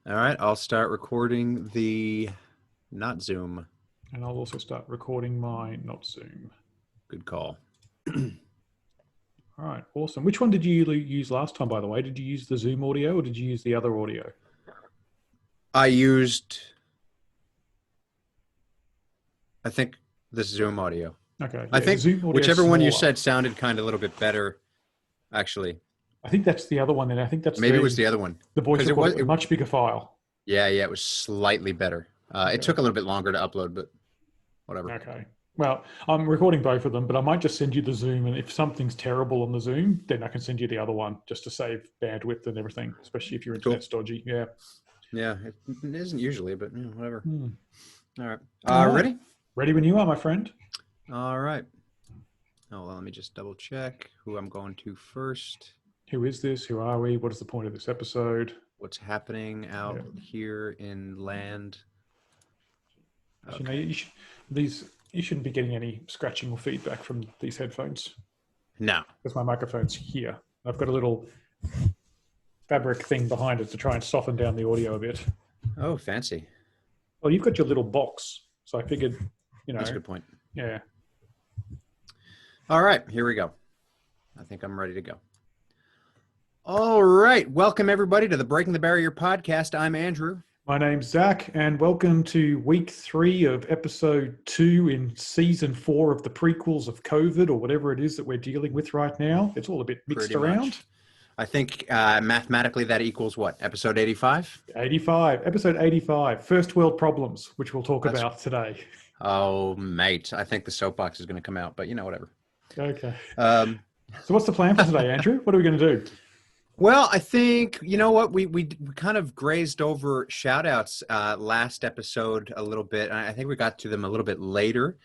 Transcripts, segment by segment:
All right, I'll start recording the not Zoom. And I'll also start recording my not Zoom. Good call. All right, awesome. Which one did you use last time, by the way? Did you use the Zoom audio or did you use the other audio? I think, the Zoom audio. Okay, I yeah, the think Zoom audio whichever one you smaller. said sounded kind of a little bit better, actually. I think that's the other one. Then I think that's Maybe it was the other one. the voice Because recorder, a much bigger file. yeah, it was slightly better. It Okay. took a little bit longer to upload, but whatever. Okay. Well, I'm recording both of them, but I might just send you the Zoom, and if something's terrible on the Zoom, then I can send you the other one just to save bandwidth and everything, especially if your Cool. internet's dodgy. Yeah. Yeah, it isn't usually, but whatever. All right. All right. Ready? Ready when you are, my friend. All right. Oh, well, let me just double check who I'm going to first. Who is this? Who are we? What is the point of this episode? What's happening out here in land? Okay. You shouldn't be getting any scratching or feedback from these headphones. No. Because my microphone's here. I've got a little fabric thing behind it to try and soften down the audio a bit. Oh, fancy. Well, you've got your little box, so I figured, That's a good point. Yeah. All right, here we go. I think I'm ready to go. All right, welcome everybody to the Breaking the Barrier podcast. I'm Andrew. My name's Zach, and welcome to week 3 of episode 2 in season 4 of the prequels of COVID, or whatever it is that we're dealing with right now. It's all a bit mixed around. I think mathematically that equals what? Episode 85? 85. Episode 85. First world problems, which we'll talk about today. Oh, mate. I think the soapbox is going to come out, but whatever. Okay. So what's the plan for today, Andrew? What are we going to do? Well, I think, we kind of grazed over shout-outs last episode a little bit, and I think we got to them a little bit later.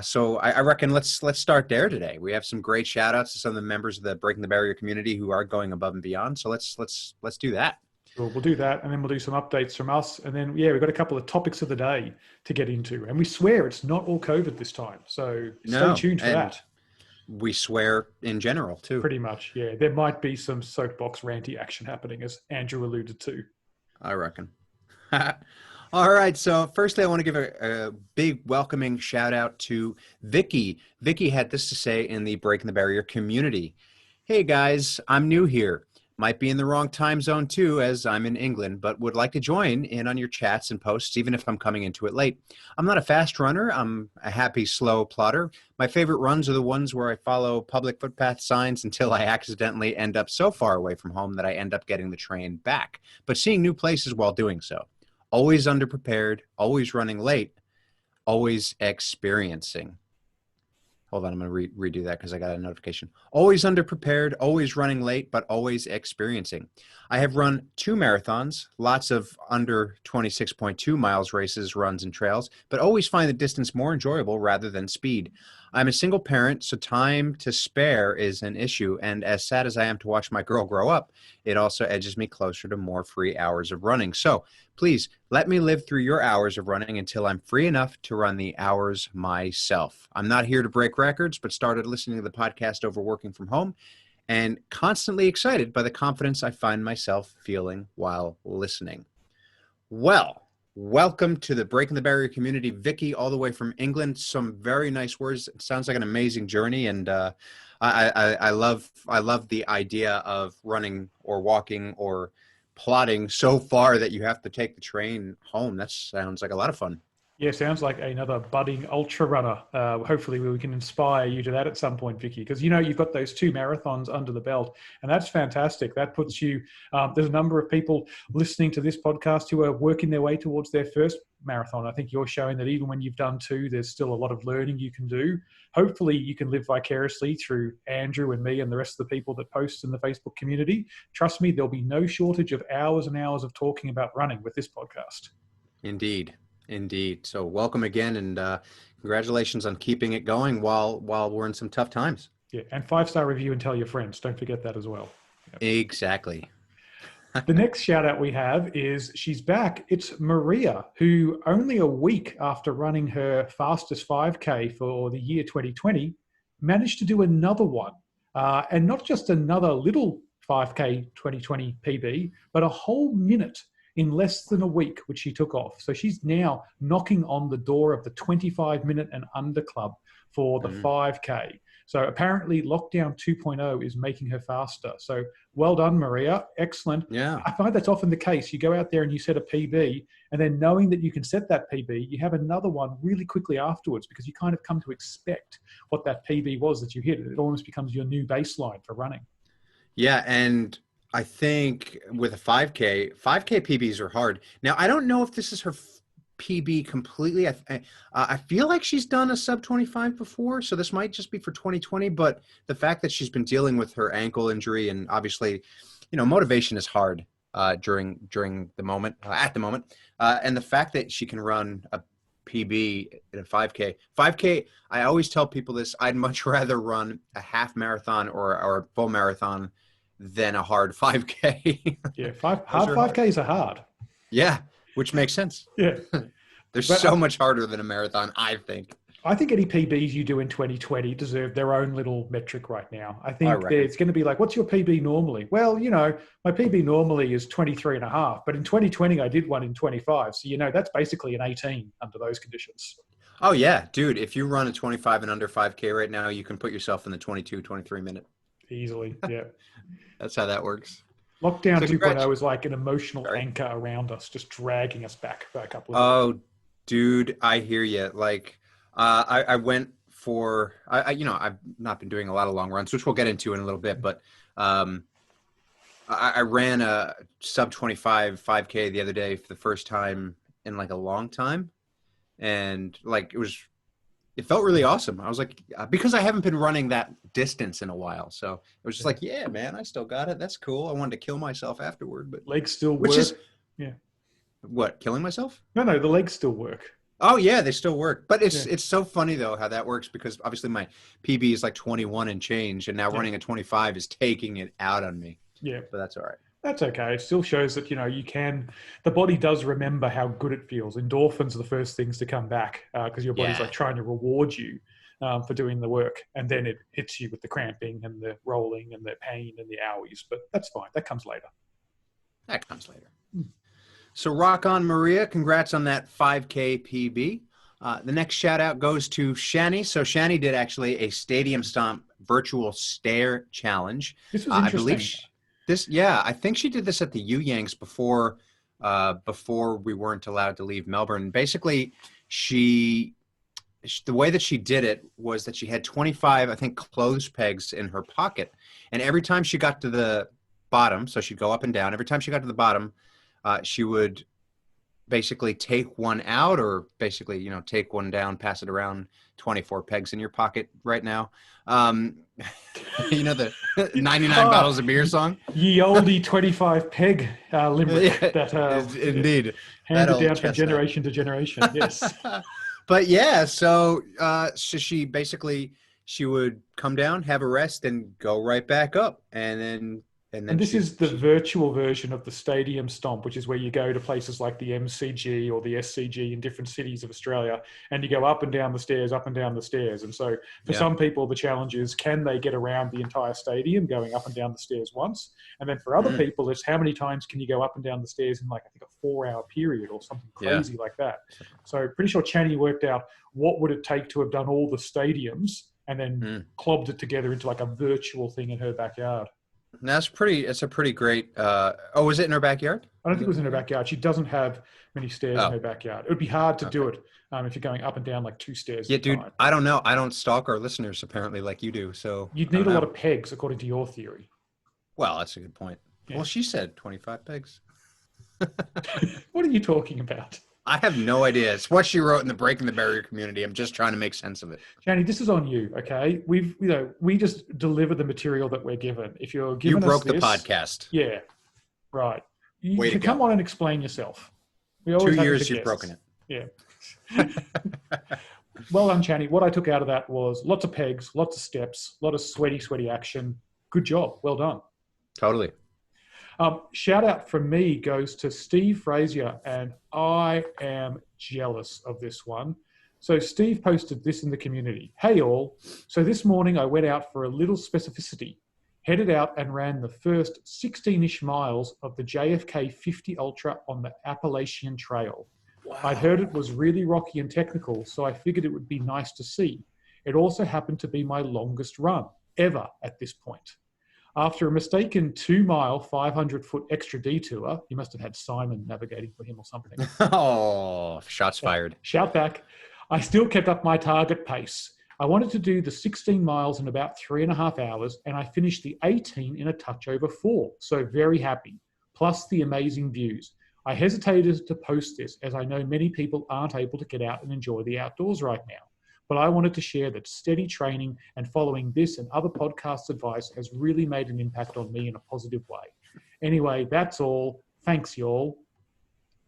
So I reckon let's start there today. We have some great shout-outs to some of the members of the Breaking the Barrier community who are going above and beyond. So let's do that. Well, we'll do that, and then we'll do some updates from us, and then we've got a couple of topics of the day to get into, and we swear it's not all COVID this time. So stay tuned for that. We swear in general, too. Pretty much, yeah. There might be some soapbox ranty action happening, as Andrew alluded to. I reckon. All right, so firstly, I want to give a big welcoming shout out to Vicky. Vicky had this to say in the Breaking the Barrier community. Hey guys, I'm new here. Might be in the wrong time zone too, as I'm in England, but would like to join in on your chats and posts, even if I'm coming into it late. I'm not a fast runner. I'm a happy, slow plotter. My favorite runs are the ones where I follow public footpath signs until I accidentally end up so far away from home that I end up getting the train back, but seeing new places while doing so. Always underprepared, always running late, always experiencing. Hold on, I'm going to redo that because I got a notification. Always underprepared, always running late, but always experiencing. I have run 2 marathons, lots of under 26.2 miles races, runs, and trails, but always find the distance more enjoyable rather than speed. I'm a single parent, so time to spare is an issue, and as sad as I am to watch my girl grow up, it also edges me closer to more free hours of running. So please let me live through your hours of running until I'm free enough to run the hours myself. I'm not here to break records, but started listening to the podcast over working from home and constantly excited by the confidence I find myself feeling while listening. Well, welcome to the Breaking the Barrier community, Vicky, all the way from England. Some very nice words. It sounds like an amazing journey, and I love the idea of running or walking or plotting so far that you have to take the train home. That sounds like a lot of fun. Yeah, sounds like another budding ultra runner. Hopefully we can inspire you to that at some point, Vicky, because you've got those 2 marathons under the belt, and that's fantastic. That puts you, there's a number of people listening to this podcast who are working their way towards their first marathon. I think you're showing that even when you've done 2, there's still a lot of learning you can do. Hopefully you can live vicariously through Andrew and me and the rest of the people that post in the Facebook community. Trust me, there'll be no shortage of hours and hours of talking about running with this podcast. Indeed. So welcome again, and congratulations on keeping it going while we're in some tough times. Yeah, and 5-star review and tell your friends. Don't forget that as well. Yep. Exactly. The next shout out we have is she's back. It's Maria, who only a week after running her fastest 5K for the year 2020, managed to do another one. And not just another little 5K 2020 PB, but a whole minute in less than a week, which she took off. So she's now knocking on the door of the 25-minute and under club for the 5K. So apparently lockdown 2.0 is making her faster. So well done, Maria. Excellent. Yeah. I find that's often the case. You go out there and you set a PB, and then knowing that you can set that PB, you have another one really quickly afterwards because you kind of come to expect what that PB was that you hit. It almost becomes your new baseline for running. Yeah, and I think with a 5K PBs are hard. Now, I don't know if this is her PB completely. I feel like she's done a sub 25 before, so this might just be for 2020. But the fact that she's been dealing with her ankle injury, and obviously, motivation is hard during the moment, at the moment, and the fact that she can run a PB in a 5K. 5K, I always tell people this: I'd much rather run a half marathon or a full marathon than a hard 5K. Yeah, hard 5Ks are hard. Yeah, which makes sense. Yeah. They're so much harder than a marathon, I think. I think any PBs you do in 2020 deserve their own little metric right now. I think it's going to be like, what's your PB normally? Well, my PB normally is 23 and a half, but in 2020, I did one in 25. So, that's basically an 18 under those conditions. Oh, yeah. Dude, if you run a 25 and under 5K right now, you can put yourself in the 22, 23 minute. Easily, yeah. That's how that works. Lockdown 2.0 is like an emotional anchor around us, just dragging us back for a couple of days. Oh, dude, I hear you. Like, I went for, I've not been doing a lot of long runs, which we'll get into in a little bit, but I ran a sub 25 5K the other day for the first time in like a long time. And like, it felt really awesome. I was like, because I haven't been running that distance in a while. So it was just like, yeah, man, I still got it. That's cool. I wanted to kill myself afterward, but legs still work. Yeah. What, killing myself? No, the legs still work. Oh yeah, they still work. But it's so funny though how that works, because obviously my PB is like 21 and change, and now running a 25 is taking it out on me. Yeah. But that's all right. That's okay. It still shows that, the body does remember how good it feels. Endorphins are the first things to come back because your body's like trying to reward you for doing the work. And then it hits you with the cramping and the rolling and the pain and the owies. But that's fine. That comes later. So rock on, Maria. Congrats on that 5K PB. The next shout out goes to Shani. So Shani did actually a Stadium Stomp virtual stair challenge. This was interesting. I think she did this at the Yanks before we weren't allowed to leave Melbourne. Basically, the way that she did it was that she had 25, I think, clothes pegs in her pocket. And every time she got to the bottom, so she'd go up and down, every time she got to the bottom, she would basically take one out, or basically, take one down, pass it around. 24 pegs in your pocket right now. The 99 bottles of beer song? Ye olde 25 peg limerick that indeed handed down from generation to generation. Yes. But yeah, so she basically, she would come down, have a rest, and go right back up, and then this is the virtual version of the Stadium Stomp, which is where you go to places like the MCG or the SCG in different cities of Australia, and you go up and down the stairs, up and down the stairs. And so for some people, the challenge is, can they get around the entire stadium going up and down the stairs once? And then for other people, it's how many times can you go up and down the stairs in, like, I think, a 4-hour period or something crazy like that. So pretty sure Chani worked out what would it take to have done all the stadiums and then clobbed it together into like a virtual thing in her backyard. It's a pretty great. Was it in her backyard? I don't think it was in her backyard. She doesn't have many stairs in her backyard. It would be hard to do it if you're going up and down like 2 stairs. Yeah, dude. I don't know. I don't stalk our listeners apparently like you do. So you'd need a lot of pegs, according to your theory. Well, that's a good point. Yeah. Well, she said 25 pegs. What are you talking about? I have no idea. It's what she wrote in the Breaking the Barrier community. I'm just trying to make sense of it. Shani, this is on you, okay? We just deliver the material that we're given. If you're giving us the podcast. Yeah, right. You can come on and explain yourself. We always 2 years you've broken it. Yeah. Well done, Shani. What I took out of that was lots of pegs, lots of steps, a lot of sweaty action. Good job. Well done. Totally. Shout out from me goes to Steve Frazier, and I am jealous of this one. So Steve posted this in the community. Hey all, so this morning I went out for a little specificity. headed out and ran the first 16-ish miles of the JFK 50 Ultra on the Appalachian Trail. I'd heard it Wow. was really rocky and technical, so I figured it would be nice to see. It also happened to be my longest run ever at this point. After a mistaken 2-mile, 500-foot extra detour, he must have had Simon navigating for him or something. Oh, shots fired. Shout back. I still kept up my target pace. I wanted to do the 16 miles in about 3.5 hours, and I finished the 18 in a touch over 4. So very happy. Plus the amazing views. I hesitated to post this as I know many people aren't able to get out and enjoy the outdoors right now. But I wanted to share that steady training and following this and other podcast advice has really made an impact on me in a positive way. Anyway, that's all. Thanks, y'all.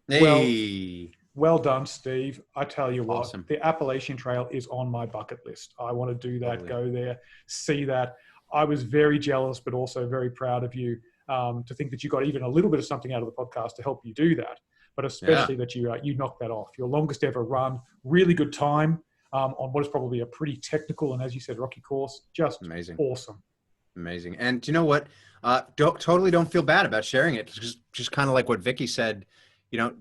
Well, Hey, well done, Steve. I tell you what, awesome. the Appalachian Trail is on my bucket list. I want to do that, Totally. go there, see that. I was very jealous, but also very proud of you to think that you got even a little bit of something out of the podcast to help you do that. But Yeah, especially that you knocked that off. Your longest ever run, really good time on what is probably a pretty technical and, as you said, rocky course. Just amazing. awesome. Amazing. And you know what? Don't feel bad about sharing it. Just kind of like what Vicky said, you know,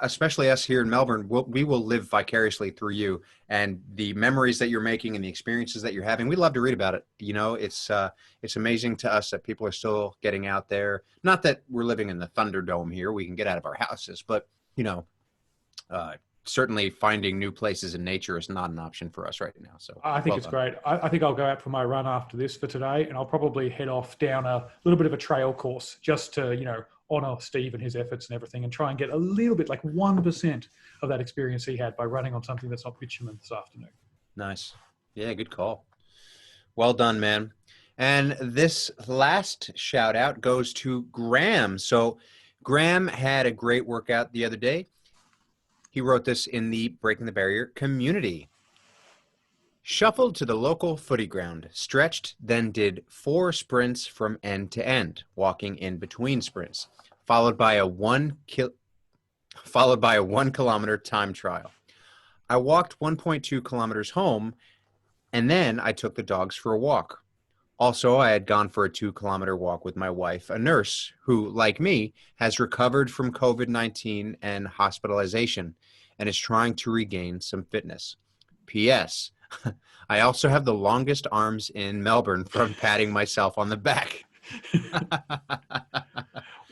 especially us here in Melbourne, we will live vicariously through you and the memories that you're making and the experiences that you're having. We love to read about it. You know, it's amazing to us that people are still getting out there. Not that we're living in the Thunderdome here. We can get out of our houses, but you know, uh, certainly finding new places in nature is not an option for us right now. So I think well it's done. great. I think I'll go out for my run after this for today, and I'll probably head off down a little bit of a trail course just to, honor Steve and his efforts and everything, and try and get a little bit, like 1% of that experience he had by running on something that's not bitumen this afternoon. Nice. Yeah, good call. Well done, man. And this last shout out goes to Graham. So Graham had a great workout the other day. He wrote this in the Breaking the Barrier community. Shuffled to the local footy ground, stretched, then did 4 sprints from end to end, walking in between sprints, followed by a 1 kilometer time trial. I walked 1.2 kilometers home, and then I took the dogs for a walk. Also, I had gone for a 2 kilometer walk with my wife, a nurse who, like me, has recovered from COVID-19 and hospitalization and is trying to regain some fitness. P.S. I also have the longest arms in Melbourne from patting myself on the back. That's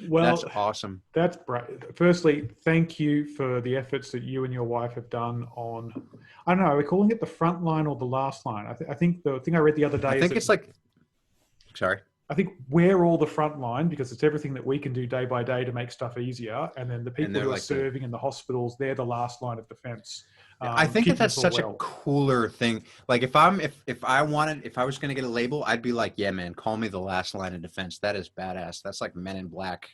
Well, awesome. that's great. Firstly, thank you for the efforts that you and your wife have done on, I don't know, are we calling it the front line or the last line? I think the thing I read the other I day is think that it's like, sorry. I think we're all the front line because it's everything that we can do day by day to make stuff easier. And then the And people they're who are like the serving in the hospitals, they're the last line of defense, I think that keeping that's us all such a well. cooler thing. Like if I was gonna get a label, I'd be like, yeah, man, call me the last line of defense. That is badass. That's like Men in Black.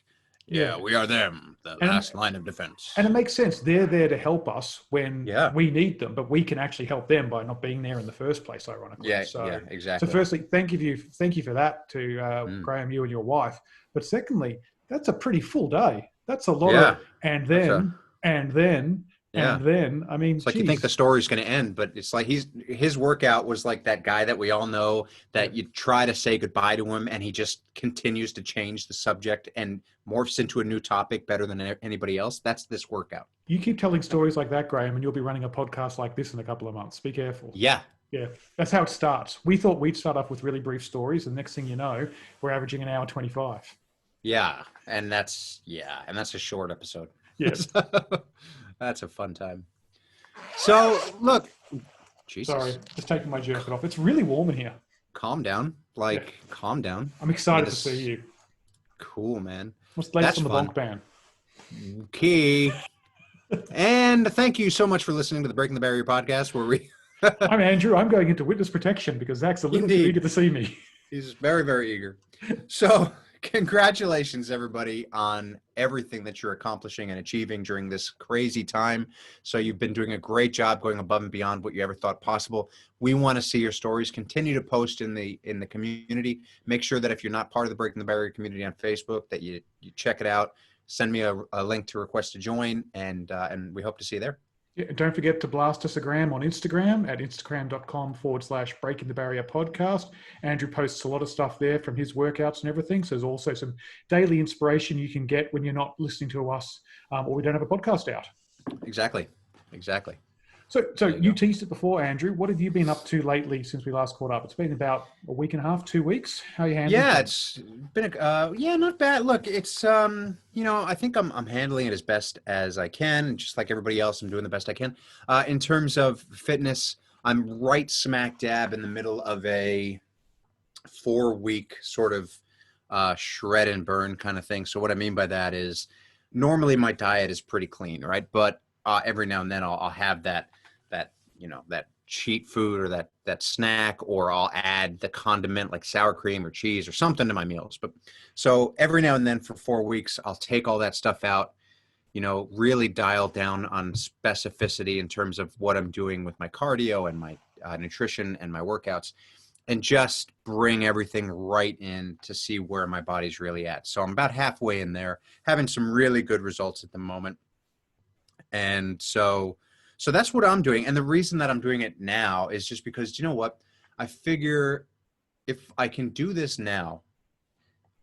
Yeah, Yeah. we are them, the And last line of defense. And it makes sense. They're there to help us when Yeah, we need them, but we can actually help them by not being there in the first place, ironically. yeah, So, yeah, so exactly. firstly, thank you for that to Mm. Graham, you and your wife. But secondly, that's a pretty full day. That's a lot of Yeah, and that's a then and then yeah. and then. I mean, It's like you think the geez, story's going to end, but it's like his workout was like that guy that we all know yeah. that you try to say goodbye to him, and he just continues to change the subject and morphs into a new topic better than anybody else. That's this workout. You keep telling stories like that, Graham, and you'll be running a podcast like this in a couple of months. Be careful. Yeah, Yeah, that's how it starts. We thought we'd start off with really brief stories, and next thing you know, we're averaging an hour 25. and that's a short episode. Yeah. So, that's a fun time. So look, Sorry, Jesus, just taking my jacket off. It's really warm in here. calm down. Yeah, Like, calm down. I'm I mean, excited to see this you. cool, man. What's the latest That's on the fun. bonk ban? Key. And thank you so much for listening to the Breaking the Barrier podcast, where we I'm Andrew. I'm going into witness protection because Zach's a little too indeed eager to see me. he's very, very eager. So, congratulations, everybody, on everything that you're accomplishing and achieving during this crazy time. So, you've been doing a great job going above and beyond what you ever thought possible. We want to see your stories. Continue to post in the community. Make sure that if you're not part of the Breaking the Barrier community on Facebook, that you check it out. Send me a link to request to join, and we hope to see you there. Yeah, don't forget to blast us a gram on Instagram at instagram.com/breaking the barrier podcast. Andrew posts a lot of stuff there from his workouts and everything. So there's also some daily inspiration you can get when you're not listening to us or we don't have a podcast out. Exactly. Exactly. So There you you go. teased it before, Andrew. What have you been up to lately since we last caught up? It's been about a week and a half, 2 weeks. How are you handling Yeah, things? it's been yeah, not bad. Look, it's I think I'm handling it as best as I can, just like everybody else, I'm doing the best I can. In terms of fitness, I'm right smack dab in the middle of a 4 week sort of shred and burn kind of thing. So what I mean by that is normally my diet is pretty clean, right? But every now and then I'll have that cheat food or that snack, or I'll add the condiment like sour cream or cheese or something to my meals. But so every now and then for 4 weeks, I'll take all that stuff out, really dial down on specificity in terms of what I'm doing with my cardio and my nutrition and my workouts, and just bring everything right in to see where my body's really at. So I'm about halfway in there, having some really good results at the moment. And so that's what I'm doing. And the reason that I'm doing it now is just because, you know what? I figure if I can do this now,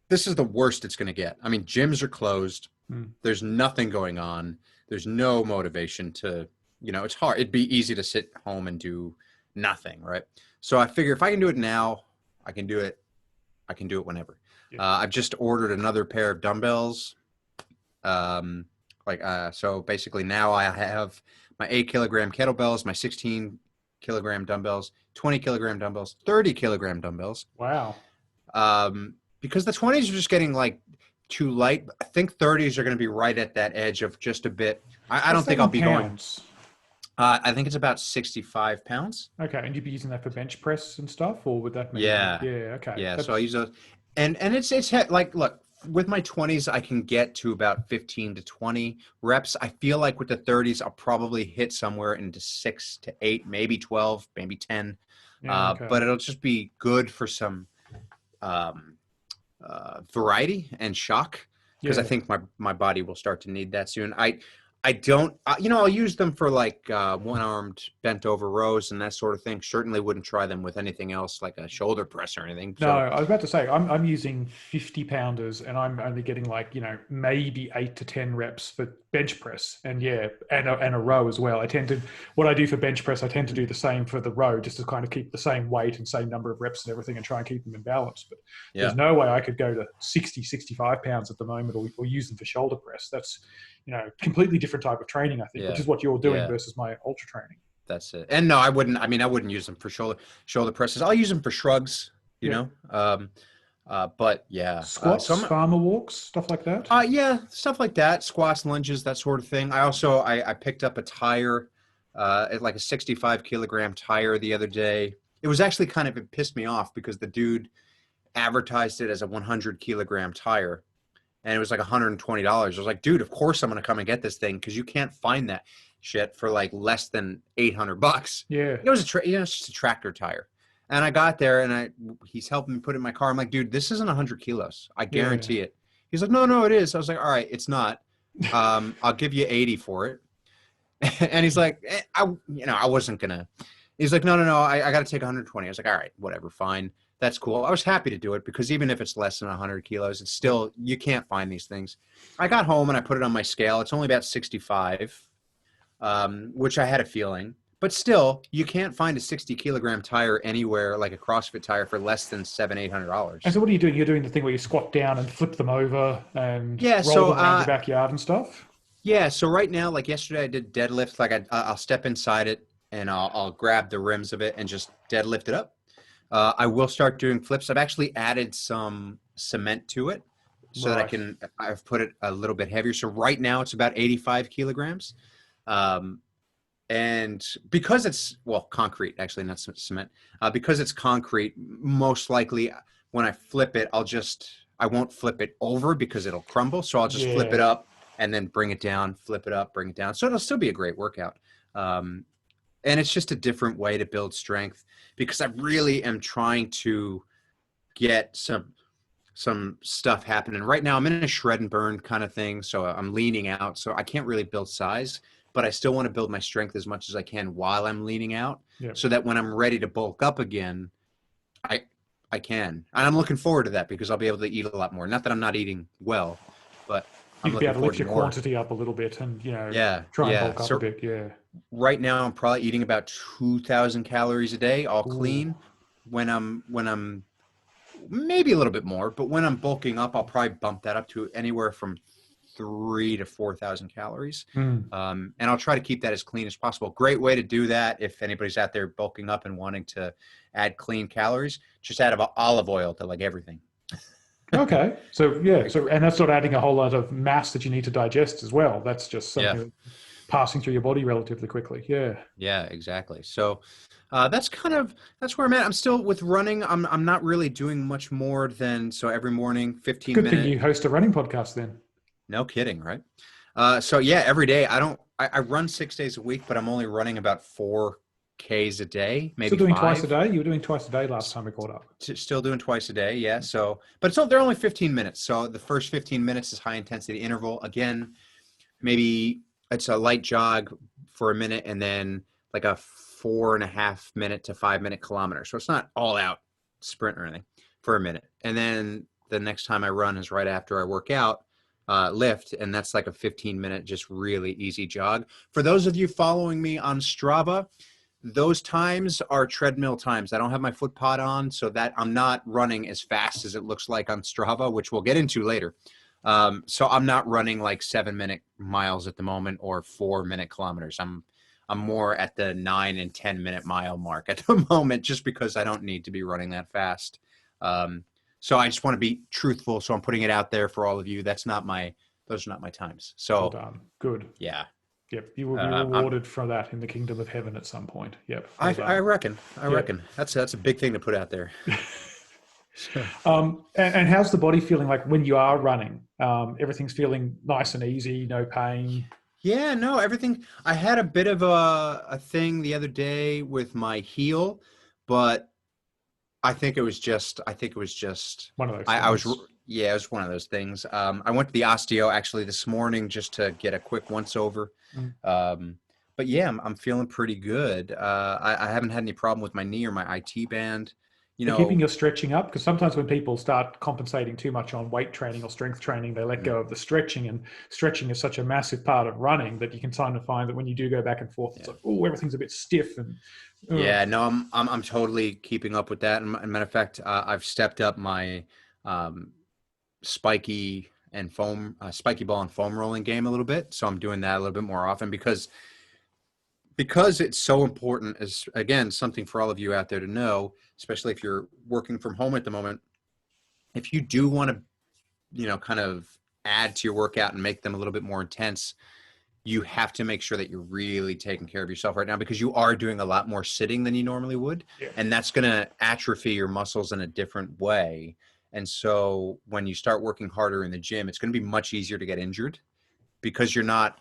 this is the worst it's going to get. I mean, gyms are closed. Mm. There's nothing going on. There's no motivation to, it's hard. It'd be easy to sit home and do nothing, right? So I figure if I can do it now, I can do it. I can do it whenever. Yeah. I've just ordered another pair of dumbbells. So basically now I have my 8 kilogram kettlebells, my 16 kilogram dumbbells, 20 kilogram dumbbells, 30 kilogram dumbbells. Wow. Because the 20s are just getting like too light. I think 30s are going to be right at that edge of just a bit. I What's don't that think I'll in be going. pounds? I think it's about 65 pounds. Okay, and you'd be using that for bench press and stuff, or would that maybe? Yeah. Yeah, okay. Yeah. So I That's use those. And like, look, with my 20s, I can get to about 15 to 20 reps. I feel like with the 30s, I'll probably hit somewhere into 6 to 8, maybe 12, maybe 10. yeah, okay. But it'll just be good for some um, variety and shock, because I Yeah. think my body will start to need that soon. I don't, I'll use them for like one-armed bent over rows and that sort of thing. Certainly wouldn't try them with anything else like a shoulder press or anything. No, So I was about to say I'm using 50 pounders and I'm only getting like, maybe 8 to 10 reps for bench press. And yeah, and a row as well. What I do for bench press, I tend to do the same for the row, just to kind of keep the same weight and same number of reps and everything and try and keep them in balance. But there's yeah, no way I could go to 60, 65 pounds at the moment or use them for shoulder press. That's, completely different type of training, I think, which yeah, is what you're doing yeah. versus my ultra training. That's it. And no, I wouldn't. I mean, I wouldn't use them for shoulder presses. I'll use them for shrugs. You Yeah. know. But yeah. Squats, farmer walks, stuff like that. Yeah, stuff like that, squats, lunges, that sort of thing. I picked up a tire, like a 65 kilogram tire the other day. It was actually it pissed me off because the dude advertised it as a 100 kilogram tire, and it was like $120. I was like, dude, of course I'm gonna come and get this thing because you can't find that shit for like less than $800. Yeah. It was it's just a tractor tire. And I got there and he's helping me put it in my car. I'm like, dude, this isn't 100 kilos. I Yeah. guarantee it. He's like, no, it is. I was like, all right, it's not. I'll give you 80 for it. And he's like, I wasn't gonna. He's like, no, I got to take 120. I was like, all right, whatever, fine. That's cool. I was happy to do it because even if it's less than 100 kilos, it's still, you can't find these things. I got home and I put it on my scale. It's only about 65, which I had a feeling. But still, you can't find a 60 kilogram tire anywhere, like a CrossFit tire, for less than And $700-800. so what are you doing? You're doing the thing where you squat down and flip them over and Yeah. roll So them around your backyard and stuff? yeah. So right now, like yesterday, I did deadlift. Like I'll step inside it and I'll grab the rims of it and just deadlift it up. I will start doing flips. I've actually added some cement to it so that Right. I've put it a little bit heavier. So right now it's about 85 kilograms. Um, and because it's, well, concrete, actually, not cement, because it's concrete, most likely when I flip it, I won't flip it over because it'll crumble. So I'll just flip it Yeah. up and then bring it down, flip it up, bring it down. So it'll still be a great workout. Um, and it's just a different way to build strength because I really am trying to get some stuff happening right now. I'm in a shred and burn kind of thing, so I'm leaning out, so I can't really build size. but I still want to build my strength as much as I can while I'm leaning out, Yeah. so that when I'm ready to bulk up again, I I can. And I'm looking forward to that because I'll be able to eat a lot more. Not that I'm not eating well, but I'm You'd be looking able to forward lift to your more. quantity up a little bit and, Yeah, try and yeah. bulk up a So bit. Yeah. right now I'm probably eating about 2,000 calories a day, all Ooh. clean. When I'm maybe a little bit more, but when I'm bulking up, I'll probably bump that up to anywhere from 3 to 4,000 calories. Mm. And I'll try to keep that as clean as possible. Great way to do that if anybody's out there bulking up and wanting to add clean calories, just add olive oil to like everything. Okay. So, yeah. So, and that's not adding a whole lot of mass that you need to digest as well. That's just Yeah. something that's passing through your body relatively quickly. Yeah. Yeah, exactly. So that's where I'm at. I'm still with running. I'm not really doing much more than so every morning, It's a 15 good thing minute. you host a running podcast then. No kidding, right? So yeah, every day I run 6 days a week, but I'm only running about 4Ks a day, Still maybe doing twice a five. day? You were doing twice a day last S- time we caught up. Still doing twice a day, yeah. So, but they're only 15 minutes. So the first 15 minutes is high intensity interval. Again, maybe it's a light jog for a minute and then like a 4.5 minute to 5 minute kilometer. So it's not all out sprint or anything for a minute. And then the next time I run is right after I work out, lift, and that's like a 15-minute, just really easy jog. For those of you following me on Strava, those times are treadmill times. I don't have my foot pod on, so that I'm not running as fast as it looks like on Strava, which we'll get into later. So I'm not running like 7 minute miles at the moment or 4 minute kilometers. I'm more at the 9 and 10 minute mile mark at the moment, just because I don't need to be running that fast. So I just want to be truthful. So I'm putting it out there for all of you. Those are not my times. Well So done. Good. yeah, Yep. You will be I'm, rewarded for that in the kingdom of heaven at some point. Yep. I, Well I done. reckon, I Yep. reckon that's a big thing to put out there. And how's the body feeling like when you are running? Everything's feeling nice and easy, no pain. Yeah, no, everything. I had a bit of a thing the other day with my heel, but I think it was just One of those I was things. yeah, it was one of those things. I went to the osteo actually this morning just to get a quick once over. Mm. Um, but yeah, I'm feeling pretty good. I haven't had any problem with my knee or my IT band. You They're keeping know, your stretching up because sometimes when people start compensating too much on weight training or strength training, they let mm, go of the stretching. And stretching is such a massive part of running that you can kind of find that when you do go back and forth, it's yeah. like, oh, everything's a bit stiff and Yeah, no, I'm totally keeping up with that. And matter of fact, I've stepped up my um, spiky ball and foam rolling game a little bit. So I'm doing that a little bit more often because it's so important. As again, something for all of you out there to know, especially if you're working from home at the moment. If you do want to, kind of add to your workout and make them a little bit more intense, you have to make sure that you're really taking care of yourself right now because you are doing a lot more sitting than you normally would. yeah. And that's going to atrophy your muscles in a different way. And so when you start working harder in the gym, it's going to be much easier to get injured because you're not,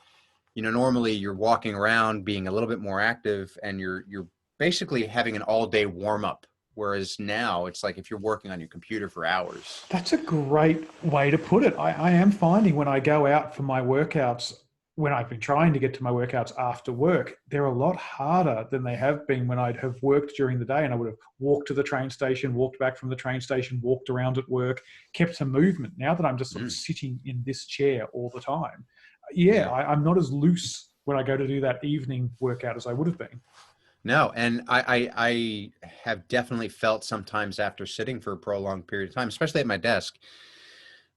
normally you're walking around being a little bit more active and you're basically having an all day warm up. Whereas now it's like if you're working on your computer for hours. That's a great way to put it. I am finding when I go out for my workouts, when I've been trying to get to my workouts after work, they're a lot harder than they have been when I'd have worked during the day and I would have walked to the train station, walked back from the train station, walked around at work, kept some movement. Now that I'm just sort of Mm, sitting in this chair all the time, yeah, yeah. I'm not as loose when I go to do that evening workout as I would have been. No, and I have definitely felt sometimes after sitting for a prolonged period of time, especially at my desk,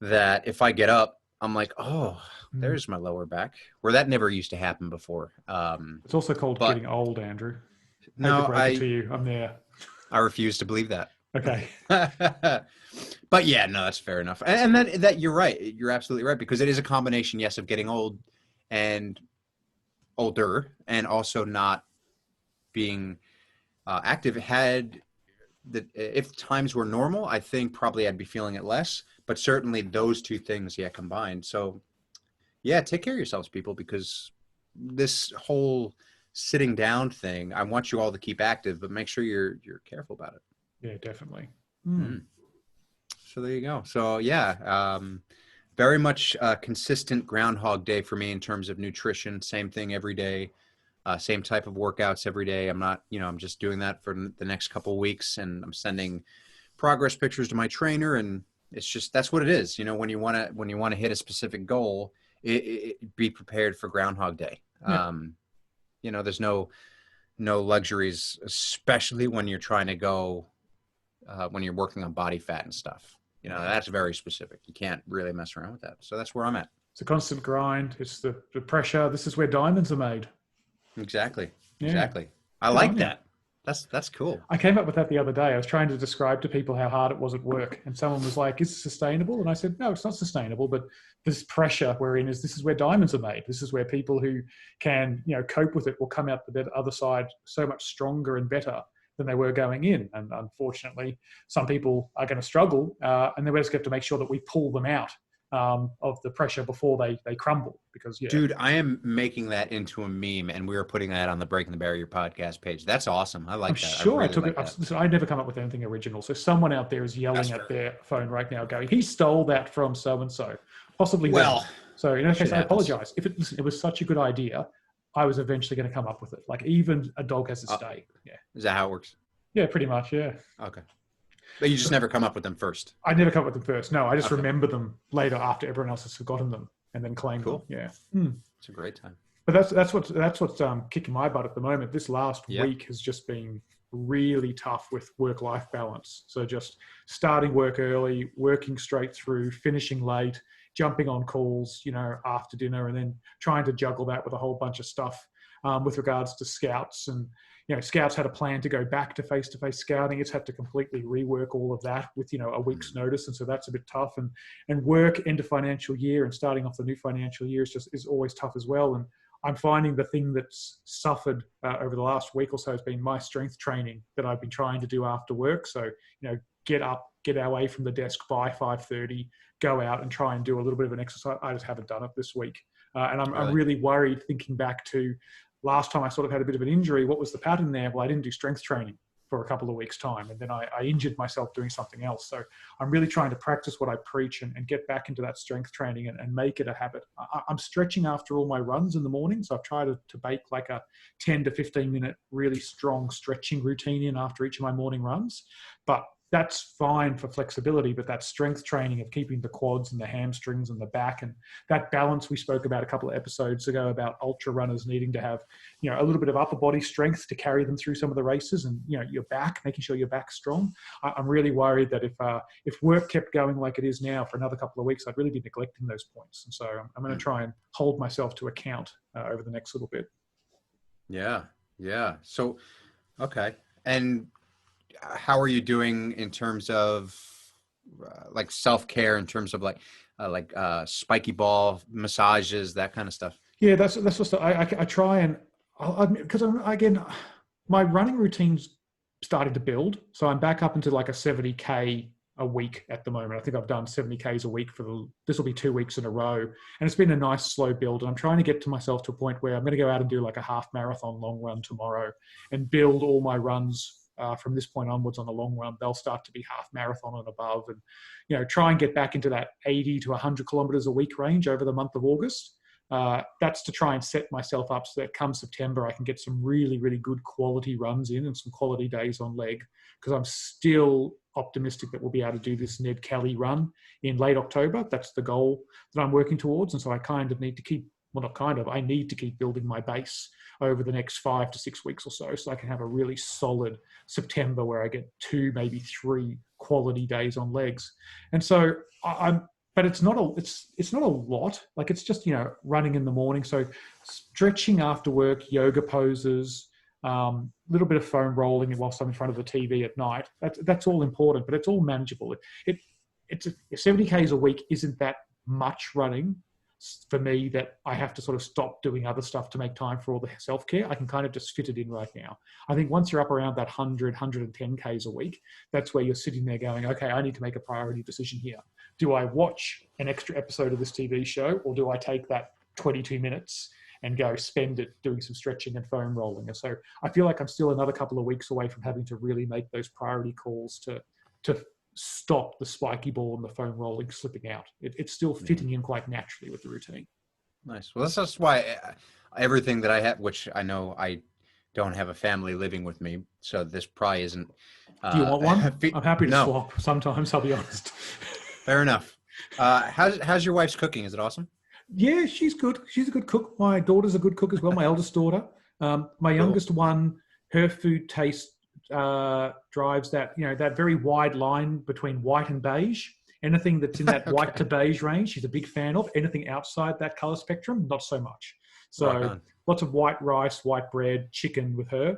that if I get up, I'm like, oh, Mm. there's my lower back, where that never used to happen before. It's also called But getting old, Andrew. Hate to no, break it to you. I'm there. I refuse to believe that. Okay. But yeah, no, that's fair enough. And that you're right. You're absolutely right because it is a combination, yes, of getting old and older, and also not being active. Had that if times were normal, I think probably I'd be feeling it less. But certainly those two things, yeah, combined. So yeah, take care of yourselves, people, because this whole sitting down thing, I want you all to keep active, but make sure you're careful about it. Yeah, definitely. Mm. Mm. So there you go. So yeah, Very much consistent Groundhog Day for me in terms of nutrition. Same thing every day. Same type of workouts every day. I'm not, I'm just doing that for the next couple of weeks, and I'm sending progress pictures to my trainer, and it's just that's what it is. When you want to hit a specific goal, be prepared for Groundhog Day. Yeah. There's no luxuries, especially when you're trying to go when you're working on body fat and stuff. That's very specific. You can't really mess around with that. So that's where I'm at. It's a constant grind. It's the pressure. This is where diamonds are made. Exactly. Yeah. Exactly. I Good like on you. that. That's cool. I came up with that the other day. I was trying to describe to people how hard it was at work, and someone was like, "Is it sustainable?" And I said, "No, it's not sustainable. But this pressure we're in this is where diamonds are made. This is where people who can, cope with it will come out the other side so much stronger and better than they were going in. And unfortunately, some people are going to struggle, and then we just have to make sure that we pull them out of the pressure before they crumble. Because Dude, I am making that into a meme, and we are putting that on the Breaking the Barrier podcast page. That's awesome. I like I'm that. sure I I really took like it. that. So I never come up with anything original. So someone out there is yelling at their phone right now, going, "He stole that from so and so, possibly them." Well, So in that case, shit I happens. apologize. Listen, it was such a good idea, I was eventually going to come up with it. Like even a dog has its day. Yeah, Is that how it works? yeah, pretty much. Yeah, Okay. But you just never come up with them first. I never come up with them first. No, I just Okay. remember them later after everyone else has forgotten them and then claim them. Cool. Yeah. It's a great time. But that's what's kicking my butt at the moment. This last week has just been really tough with work-life balance. So just starting work early, working straight through, finishing late, jumping on calls, after dinner, and then trying to juggle that with a whole bunch of stuff with regards to scouts. And scouts had a plan to go back to face-to-face scouting. It's had to completely rework all of that with a week's notice, and so that's a bit tough. And work end of financial year and starting off the new financial year is always tough as well. And I'm finding the thing that's suffered over the last week or so has been my strength training that I've been trying to do after work. So, get up, get away from the desk by 5:30, go out and try and do a little bit of an exercise. I just haven't done it this week. And I'm really worried thinking back to last time I sort of had a bit of an injury. What was the pattern there? Well, I didn't do strength training for a couple of weeks' time, and then I injured myself doing something else. So I'm really trying to practice what I preach and get back into that strength training and make it a habit. I'm stretching after all my runs in the morning, so I've tried to bake like a 10 to 15 minute really strong stretching routine in after each of my morning runs. But that's fine for flexibility, but that strength training of keeping the quads and the hamstrings and the back and that balance we spoke about a couple of episodes ago about ultra runners needing to have, a little bit of upper body strength to carry them through some of the races, and, your back, making sure your back's strong. I'm really worried that if work kept going like it is now for another couple of weeks, I'd really be neglecting those points. And so I'm going to try and hold myself to account over the next little bit. Yeah. Yeah. So, okay. And how are you doing in terms of like self-care, in terms of like spiky ball massages, that kind of stuff? Yeah, that's what I try and because again, my running routine's started to build, so I'm back up into like a 70K a week at the moment. I think I've done 70Ks a week this will be 2 weeks in a row, and it's been a nice slow build. And I'm trying to get to myself to a point where I'm going to go out and do like a half marathon long run tomorrow and build all my runs from this point onwards on the long run. They'll start to be half marathon and above, and try and get back into that 80 to 100 kilometers a week range over the month of August. That's to try and set myself up so that come September I can get some really, really good quality runs in and some quality days on leg, because I'm still optimistic that we'll be able to do this Ned Kelly run in late October. That's the goal that I'm working towards. And so I kind of need to keep, well, not kind of, I need to keep building my base over the next 5 to 6 weeks or so I can have a really solid September where I get 2, maybe 3 quality days on legs. And so but it's not a lot. Like it's just, running in the morning. So stretching after work, yoga poses, little bit of foam rolling whilst I'm in front of the TV at night. That's all important, but it's all manageable. It's 70Ks a week isn't that much running for me that I have to sort of stop doing other stuff to make time for all the self-care. I can kind of just fit it in right now. I think once you're up around that 110Ks a week, that's where you're sitting there going, okay, I need to make a priority decision here. Do I watch an extra episode of this TV show, or do I take that 22 minutes and go spend it doing some stretching and foam rolling? And so I feel like I'm still another couple of weeks away from having to really make those priority calls to stop the spiky ball and the foam rolling slipping out. It's still fitting in quite naturally with the routine. Nice. Well, that's why everything that I have, which I know I don't have a family living with me, so this probably isn't. Do you want one? I'm happy to No, swap sometimes, I'll be honest. fair enough. How's your wife's cooking? Is it awesome? Yeah, she's good. She's a good cook. My daughter's a good cook as well, my eldest daughter. My Cool. youngest one, her food taste drives that, that very wide line between white and beige. Anything that's in that white to beige range, she's a big fan of. Anything outside that color spectrum, not so much. Rock So on. lots of white rice, white bread, chicken with her.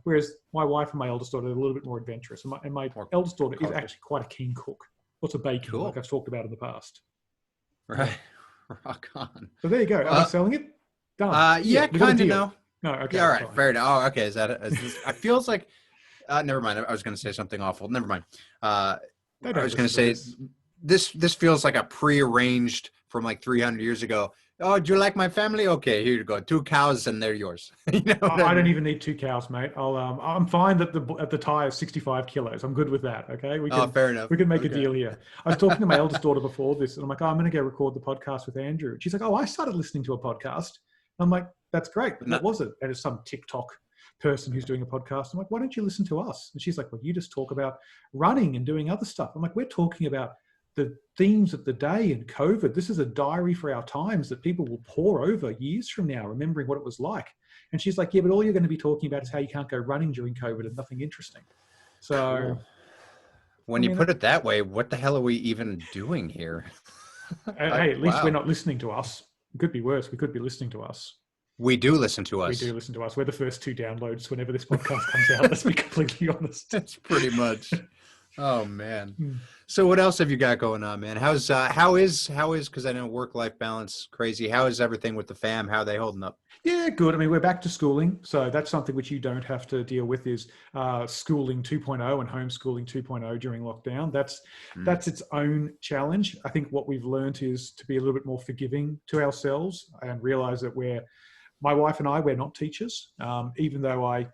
Whereas my wife and my eldest daughter are a little bit more adventurous. And my eldest daughter is actually quite a keen cook. Lots of baking, Cool. like I've talked about in the past. Right. Rock on. So there you go. Am I selling it? Done. Yeah, kind of. No. No, okay. Yeah, all right. Fine. Fair enough. Oh, okay. Is this? I feels like. Never mind. I was going to say something awful. Never mind. I was going to say this feels like a prearranged from like 300 years ago. Oh, do you like my family? Okay, here you go. 2 cows and they're yours. I don't even need 2 cows, mate. I'm fine that the tire is 65 kilos. I'm good with that. Okay. Fair enough. We can make a deal here. I was talking to my eldest daughter before this, and I'm like, I'm going to go record the podcast with Andrew. And she's like, oh, I started listening to a podcast. I'm like, that's great. What was it? And it's some TikTok person who's doing a podcast. I'm like, why don't you listen to us? And she's like, well, you just talk about running and doing other stuff. I'm like, we're talking about the themes of the day and COVID. This is a diary for our times that people will pore over years from now, remembering what it was like. And she's like, yeah, but all you're going to be talking about is how you can't go running during COVID and nothing interesting. So cool. When you put it that way, what the hell are we even doing here? Hey, at least we're not listening to us. It could be worse. We could be listening to us. We do listen to us. We do listen to us. We're the first 2 downloads whenever this podcast comes out. Let's be completely honest. That's pretty much. Oh man. So what else have you got going on, man? How is because I know work-life balance crazy. How is everything with the fam? How are they holding up? Yeah, good. I mean, we're back to schooling. So that's something which you don't have to deal with is schooling 2.0 and homeschooling 2.0 during lockdown. That's its own challenge. I think what we've learned is to be a little bit more forgiving to ourselves and realize that my wife and I, we're not teachers, even though I,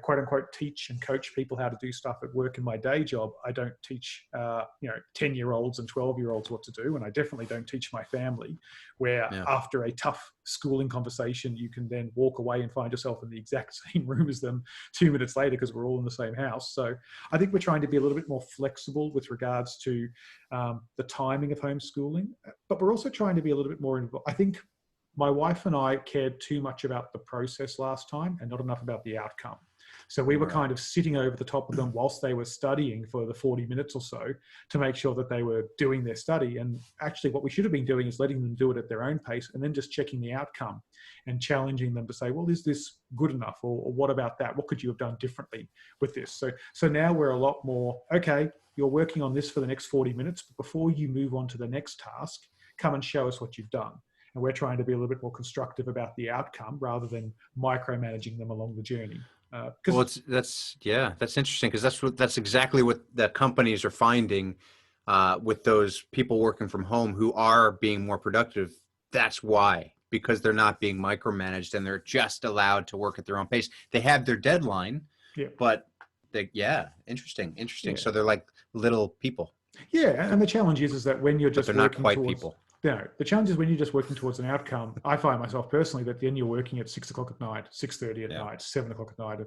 quote unquote, teach and coach people how to do stuff at work in my day job. I don't teach, 10-year-olds and 12-year-olds what to do. And I definitely don't teach my family where after a tough schooling conversation, you can then walk away and find yourself in the exact same room as them 2 minutes later because we're all in the same house. So I think we're trying to be a little bit more flexible with regards to the timing of homeschooling, but we're also trying to be a little bit more involved. I think my wife and I cared too much about the process last time and not enough about the outcome. So we were kind of sitting over the top of them whilst they were studying for the 40 minutes or so to make sure that they were doing their study. And actually what we should have been doing is letting them do it at their own pace and then just checking the outcome and challenging them to say, well, is this good enough? Or what about that? What could you have done differently with this? So now we're a lot more, okay, you're working on this for the next 40 minutes, but before you move on to the next task, come and show us what you've done. And we're trying to be a little bit more constructive about the outcome rather than micromanaging them along the journey. Well, that's interesting because that's exactly what the companies are finding with those people working from home who are being more productive. That's why, because they're not being micromanaged and they're just allowed to work at their own pace. They have their deadline, but interesting. Yeah. So they're like little people. Yeah, and the challenge is that when you're just they're not quite people. The challenge is when you're just working towards an outcome. I find myself personally that then you're working at 6 o'clock at night, 6:30 at night, 7 o'clock at night,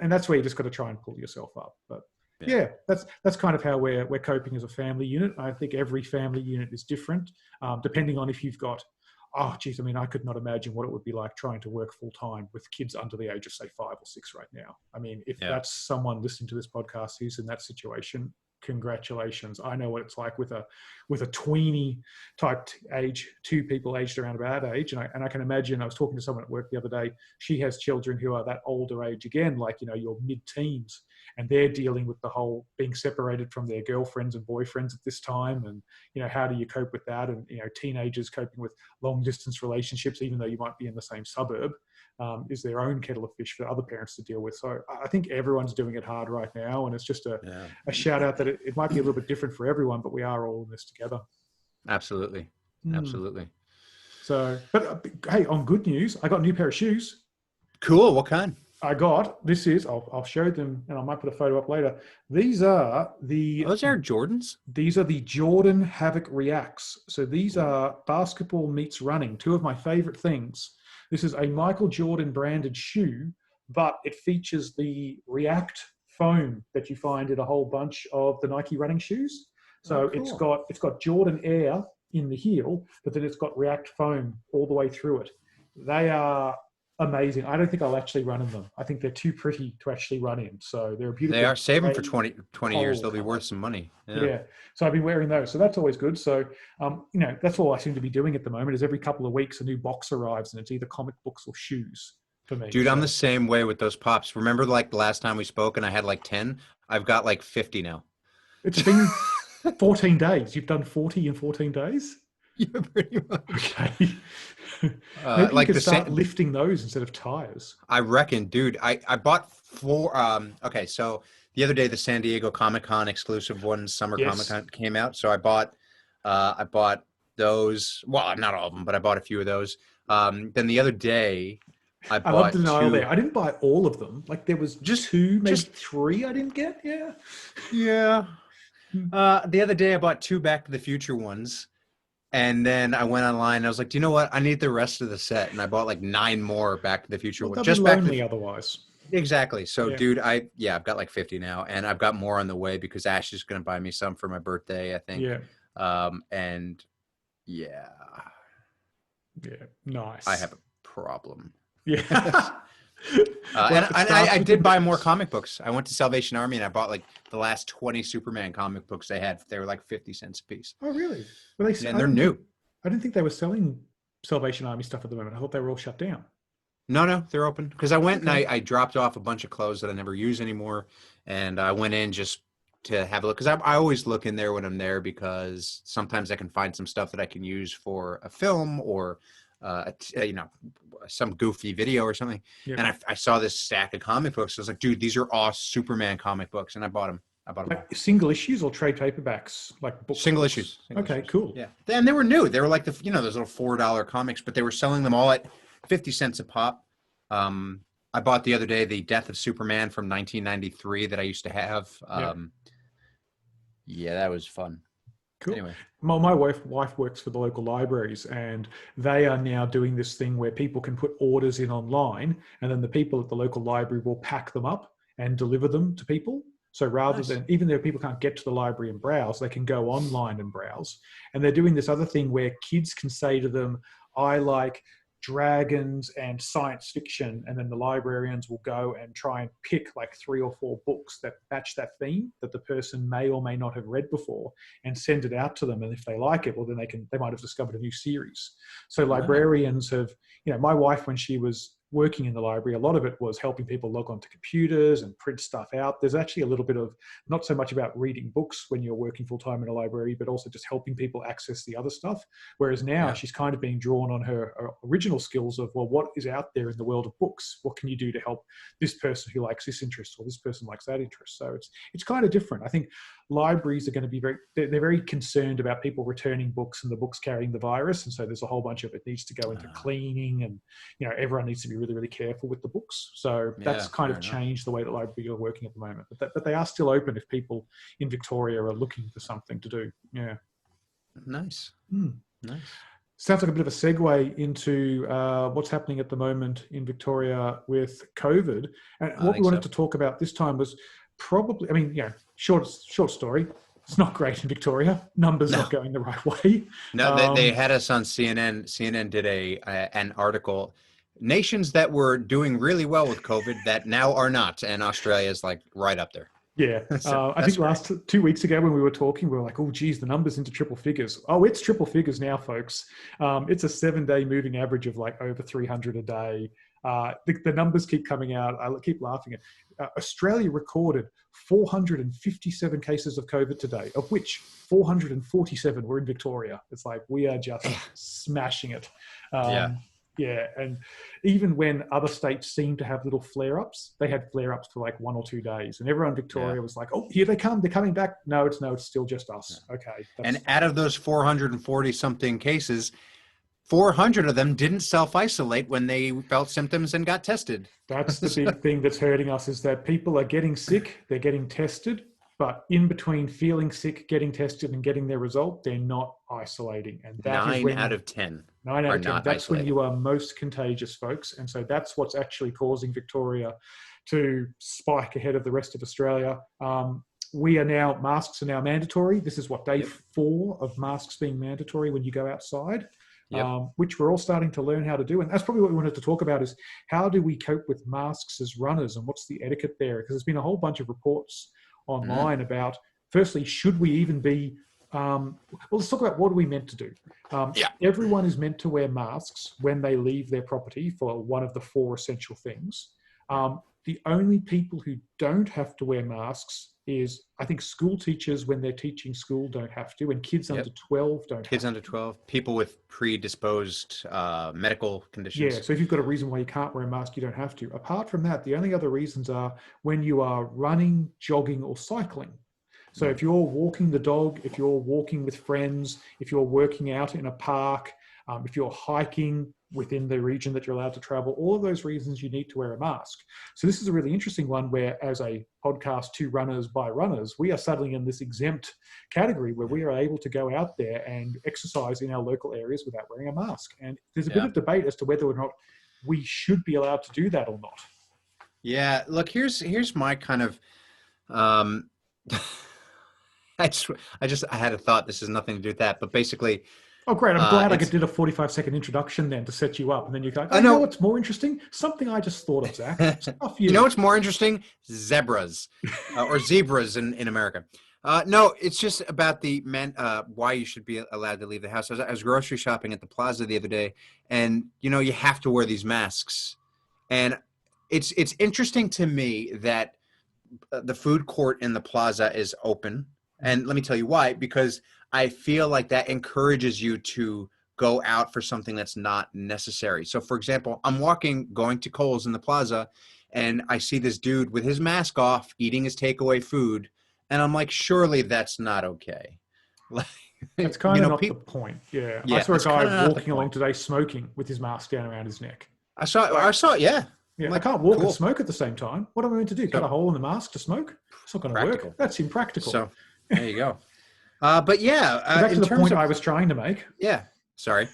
and that's where you just got to try and pull yourself up. But that's kind of how we're coping as a family unit. I think every family unit is different, depending on if you've got. Oh, geez, I mean, I could not imagine what it would be like trying to work full time with kids under the age of, say, 5 or 6 right now. I mean, if that's someone listening to this podcast who's in that situation, congratulations. I know what it's like with a tweeny type age, 2 people aged around about that age. And I can imagine, I was talking to someone at work the other day, she has children who are that older age again, like, your mid-teens, and they're dealing with the whole being separated from their girlfriends and boyfriends at this time. And, how do you cope with that? And, teenagers coping with long distance relationships, even though you might be in the same suburb, is their own kettle of fish for other parents to deal with. So I think everyone's doing it hard right now. And it's just a shout out that it might be a little bit different for everyone, but we are all in this together. Absolutely. Absolutely. So, but hey, on good news, I got a new pair of shoes. Cool. What kind? This is, I'll show them, and I might put a photo up later. These are the Those Air Jordans? these are the Jordan Havoc Reacts. So these Ooh. are basketball meets running, two of my favorite things. This is a Michael Jordan branded shoe, but it features the React foam that you find in a whole bunch of the Nike running shoes. Oh, So cool. it's got Jordan Air in the heel, but then it's got React foam all the way through it. They are amazing. I don't think I'll actually run in them. I think they're too pretty to actually run in. So they're a They beautiful are saving for gray 20 years. coral They'll be color. worth some money. Yeah. Yeah. So I've been wearing those. So that's always good. So, that's all I seem to be doing at the moment is every couple of weeks, a new box arrives and it's either comic books or shoes for me. Dude, I'm the So same way with those pops. Remember like the last time we spoke and I had like 10? I've got like 50 now. it's been 14 days. You've done 40 in 14 days? Yeah, pretty much. Okay. Maybe you Like could the start same. lifting those instead of tires. I reckon, dude. I bought four. Okay, so the other day the San Diego Comic Con exclusive ones, Summer Comic Yes. Con came out. So I bought those. Well, not all of them, but I bought a few of those. Then the other day I I love the bought denial there. two. I didn't buy all of them. Like there was Just, two, maybe just three I didn't get. Yeah. yeah. The other day I bought two Back to the Future ones. And then I went online and I was like, do you know what? I need the rest of the set. And I bought like nine more Back to the Future Well, ones. they'll be Just Back to the lonely otherwise. Exactly. So, Yeah. dude, I've got like 50 now, and I've got more on the way because Ash is going to buy me some for my birthday, I think. Yeah. And yeah, Yeah. I Nice. have a problem. Yeah. And, Well, it and starts I with the did buy more bits. comic books. I went to Salvation Army and I bought like the last 20 Superman comic books they had. They were like 50 cents a piece. Oh, really? Well, Yeah, I and they're didn't think new. they were selling Salvation Army stuff at the moment. I thought they were all shut down. No, no, they're open. Because I went and Okay. I dropped off a bunch of clothes that I never use anymore. And I went in just to have a look. Because I always look in there when I'm there because sometimes I can find some stuff that I can use for a film or, some goofy video or something. Yeah. And I saw this stack of comic books. I was like, dude, these are all Superman comic books. And I bought them. I bought them all. Like single issues or trade paperbacks, like books. Single Books. issues. Single Okay, issues. cool. Yeah. And they were new. They were like those little $4 comics, but they were selling them all at 50 cents a pop. I bought the other day the Death of Superman from 1993 that I used to have. Yeah, Yeah, that was fun. cool. Anyway, My wife works for the local libraries, and they are now doing this thing where people can put orders in online, and then the people at the local library will pack them up and deliver them to people. So rather nice. than, even though people can't get to the library and browse, they can go online and browse. And they're doing this other thing where kids can say to them, I like dragons and science fiction, and then the librarians will go and try and pick like 3 or 4 books that match that theme that the person may or may not have read before and send it out to them. And if they like it, well, then they might have discovered a new series. So Wow. librarians have, my wife, when she was working in the library, a lot of it was helping people log onto computers and print stuff out. There's actually a little bit of not so much about reading books when you're working full time in a library, but also just helping people access the other stuff. Whereas now Yeah. she's kind of being drawn on her original skills of, well, what is out there in the world of books? What can you do to help this person who likes this interest or this person likes that interest? So it's kind of different. I think libraries are going to be they're very concerned about people returning books and the books carrying the virus. And so there's a whole bunch of it needs to go into cleaning, and everyone needs to be really, really careful with the books. So that's Yeah, kind fair of enough. changed the way that libraries are working at the moment. But they are still open if people in Victoria are looking for something to do. Yeah. Nice. Hmm. Nice. Sounds like a bit of a segue into what's happening at the moment in Victoria with COVID. And I what we think wanted so. to talk about this time was probably, short story. It's not great in Victoria. Numbers No, not going the right way. no, they Um, had us on CNN. CNN did an article. Nations that were doing really well with COVID that now are not, and Australia is like right up there. Yeah, So I that's think great. last 2 weeks ago when we were talking, we were like, "Oh, geez, the numbers into triple figures." Oh, it's triple figures now, folks. It's a 7-day moving average of like over 300 a day. The numbers keep coming out. I keep laughing at. Australia recorded 457 cases of COVID today, of which 447 were in Victoria. It's like we are just smashing it. Yeah. Um, yeah, and even when other states seemed to have little flare-ups, they had flare-ups for like 1 or 2 days, and everyone in Yeah. Victoria was like, "Oh, here they come! They're coming back." No, it's still just us. Okay, And that's out of those 440 something cases, 400 of them didn't self-isolate when they felt symptoms and got tested. That's the big thing that's hurting us, is that people are getting sick, they're getting tested, but in between feeling sick, getting tested, and getting their result, they're not isolating. And that is 9 out when of 10 9 out are of 10, not that's when isolating. you are most contagious, folks. And so that's what's actually causing Victoria to spike ahead of the rest of Australia. Masks are now mandatory. This is what, day Yep. 4 of masks being mandatory when you go outside. Yep. Which we're all starting to learn how to do. And that's probably what we wanted to talk about, is how do we cope with masks as runners, and what's the etiquette there? Because there's been a whole bunch of reports online about, firstly, should we even be, well, let's talk about what are we meant to do. Everyone is meant to wear masks when they leave their property for one of the 4 essential things. The only people who don't have to wear masks is, I think, school teachers when they're teaching school don't have to, and kids under 12 don't have to. Kids under 12, people with predisposed medical conditions. Yeah, so if you've got a reason why you can't wear a mask, you don't have to. Apart from that, the only other reasons are when you are running, jogging, or cycling. So if you're walking the dog, if you're walking with friends, if you're working out in a park, if you're hiking within the region that you're allowed to travel, all of those reasons you need to wear a mask. So this is a really interesting one where, as a podcast to runners by runners, we are suddenly in this exempt category where we are able to go out there and exercise in our local areas without wearing a mask. And there's a bit of debate as to whether or not we should be allowed to do that or not. Yeah, look, here's my kind of I had a thought. This has nothing to do with that, but basically, oh, great. I'm glad I did a 45-second introduction then to set you up. And then you go, I know what's more interesting? Something I just thought of, Zach. Stuff you. You know what's more interesting? Zebras or zebras in America. No, it's just about the why you should be allowed to leave the house. I was grocery shopping at the plaza the other day, and, you have to wear these masks. And it's interesting to me that the food court in the plaza is open. And let me tell you why, because I feel like that encourages you to go out for something that's not necessary. So, for example, I'm going to Kohl's in the plaza, and I see this dude with his mask off eating his takeaway food. And I'm like, surely that's not okay. Like, that's kind of not the point. Yeah. I saw a guy walking along today smoking with his mask down around his neck. I saw it, yeah. Yeah, like, I can't walk and smoke at the same time. What am I meant to do? Cut a hole in the mask to smoke? It's not going to work. That's impractical. So there you go. But yeah, back to the point I was trying to make. Yeah, sorry.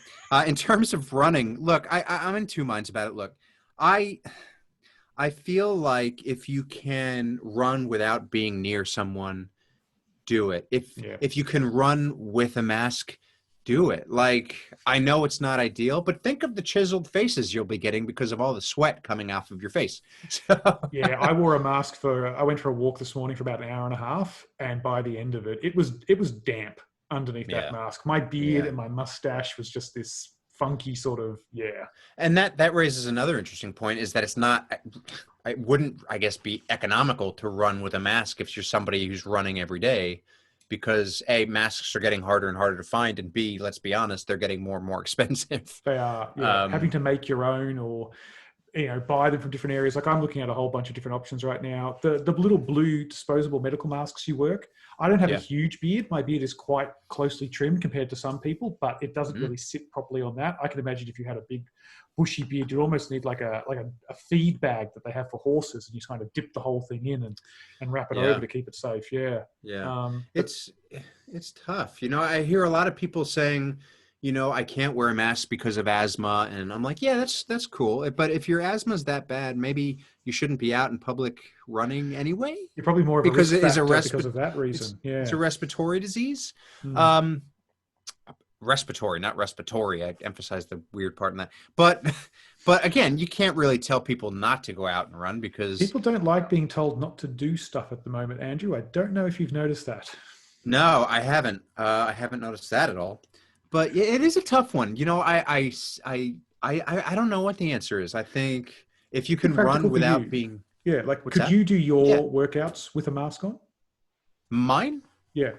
In terms of running, look, I'm in 2 minds about it. Look, I feel like if you can run without being near someone, do it. If you can run with a mask, do it. Like, I know it's not ideal, but think of the chiseled faces you'll be getting because of all the sweat coming off of your face. So. Yeah, I wore a mask I went for a walk this morning for about an hour and a half, and by the end of it, it was damp underneath that mask. My beard and my mustache was just this funky sort of, And that raises another interesting point, is that it wouldn't, I guess, be economical to run with a mask if you're somebody who's running every day. Because A, masks are getting harder and harder to find, and B, let's be honest, they're getting more and more expensive. They are. Having to make your own, or buy them from different areas. Like, I'm looking at a whole bunch of different options right now. The little blue disposable medical masks you work. I don't have a huge beard. My beard is quite closely trimmed compared to some people, but it doesn't really sit properly on that. I can imagine if you had a big bushy beard, you'd almost need like a feed bag that they have for horses, and you kind of dip the whole thing in and wrap it over to keep it safe. Yeah. It's tough. I hear a lot of people saying, I can't wear a mask because of asthma. And I'm like, that's cool. But if your asthma is that bad, maybe you shouldn't be out in public running anyway. You're probably more of a risk factor because of that reason. It's a respiratory disease. Respiratory, not respiratory. I emphasize the weird part in that. But again, you can't really tell people not to go out and run, because people don't like being told not to do stuff at the moment, Andrew. I don't know if you've noticed that. No, I haven't. I haven't noticed that at all. But it is a tough one. I don't know what the answer is. I think if you can run without being... Yeah, like, could you do your workouts with a mask on? Mine? Yeah.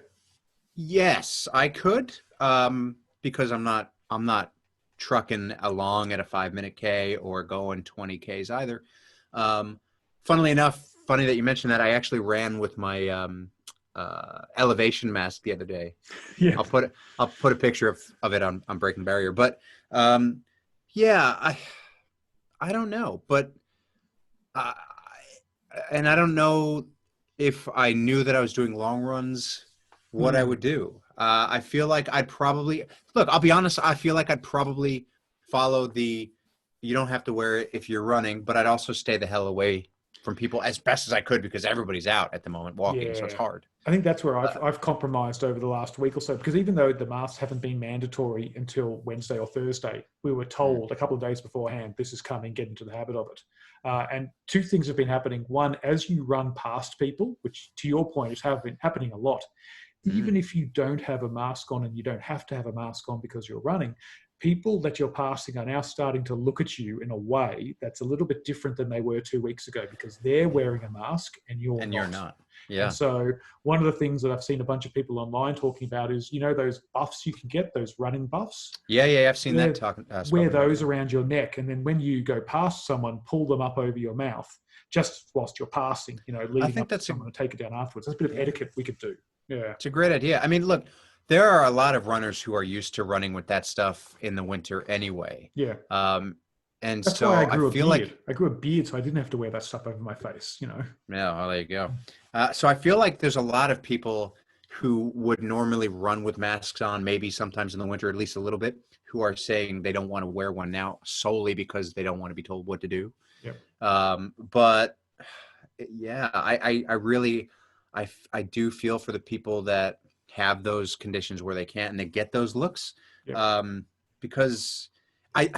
Yes, I could. Because I'm not trucking along at a 5-minute K or going 20 Ks either. Funnily enough, funny that you mentioned that, I actually ran with my elevation mask the other day. Yeah. I'll put a picture of it on Breaking Barrier. But Um, yeah, I don't know, but I, and I don't know if I knew that I was doing long runs, what I Hmm. would do. I feel like I'd probably look. I'll be honest. I feel like I'd probably follow the. You don't have to wear it if you're running, but I'd also stay the hell away from people as best as I could because everybody's out at the moment walking, so it's Yeah. hard. I think that's where Uh, I've compromised over the last week or so, because even though the masks haven't been mandatory until Wednesday or Thursday, we were mm, told a couple of days beforehand, this is coming, get into the habit of it. And two things have been happening. One, as you run past people, which to your point is have been happening a lot, mm, even if you don't have a mask on and you don't have to have a mask on because you're running, people that you're passing are now starting to look at you in a way that's a little bit different than they were 2 weeks ago because they're yeah, wearing a mask and you're and you're not. not. And Yeah, so one of the things that I've seen a bunch of people online talking about is, those buffs you can get, those running buffs, yeah, yeah. I've seen that wear, talking wear spoken about. those Yeah, around your neck. And then when you go past someone, pull them up over your mouth just whilst you're passing, I leading think up to that's a someone and take it down afterwards. That's a bit of yeah. etiquette we could do. Yeah. It's a great idea. I mean, look, there are a lot of runners who are used to running with that stuff in the winter anyway. Yeah. Um, and That's why I so I grew a feel like, beard. I grew a beard so I didn't have to wear that stuff over my face. yeah, well, there you go. So I feel like there's a lot of people who would normally run with masks on, maybe sometimes in the winter, at least a little bit, who are saying they don't want to wear one now solely because they don't want to be told what to do. Yep. But yeah, I really, I do feel for the people that have those conditions where they can't and they get those looks, Yep. um, because I,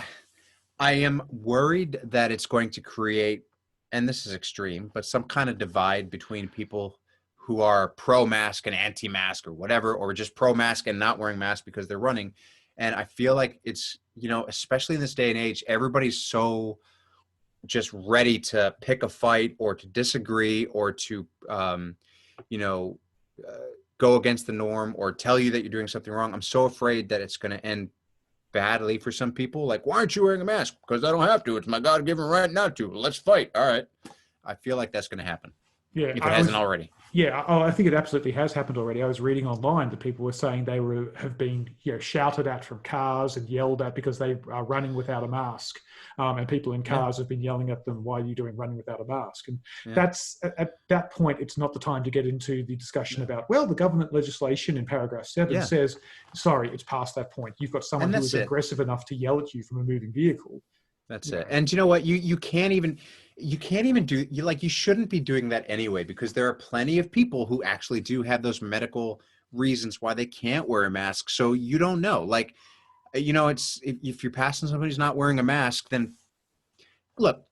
I am worried that it's going to create, and this is extreme, but some kind of divide between people who are pro mask and anti mask or whatever, or just pro mask and not wearing masks because they're running. And I feel like it's, especially in this day and age, everybody's so just ready to pick a fight or to disagree or to you know uh, go against the norm or tell you that you're doing something wrong. I'm so afraid that it's going to end badly for some people. Like, why aren't you wearing a mask? Because I don't have to. It's my God-given right not to. Let's fight. All right. I feel like that's going to happen Yeah. if it I hasn't was already. Yeah, I think it absolutely has happened already. I was reading online that people were saying they have been shouted at from cars and yelled at because they are running without a mask, and people in Yeah. cars have been yelling at them, "Why are you doing running without a mask?" And Yeah. that's at that point, it's not the time to get into the discussion No. about the government legislation in paragraph 7 Yeah. says, "Sorry, it's past that point. You've got someone And who that's is it. aggressive enough to yell at you from a moving vehicle." That's You it. know, And you know what? You can't even do you shouldn't be doing that anyway because there are plenty of people who actually do have those medical reasons why they can't wear a mask. So you don't know. Like, it's if you're passing somebody who's not wearing a mask, then look,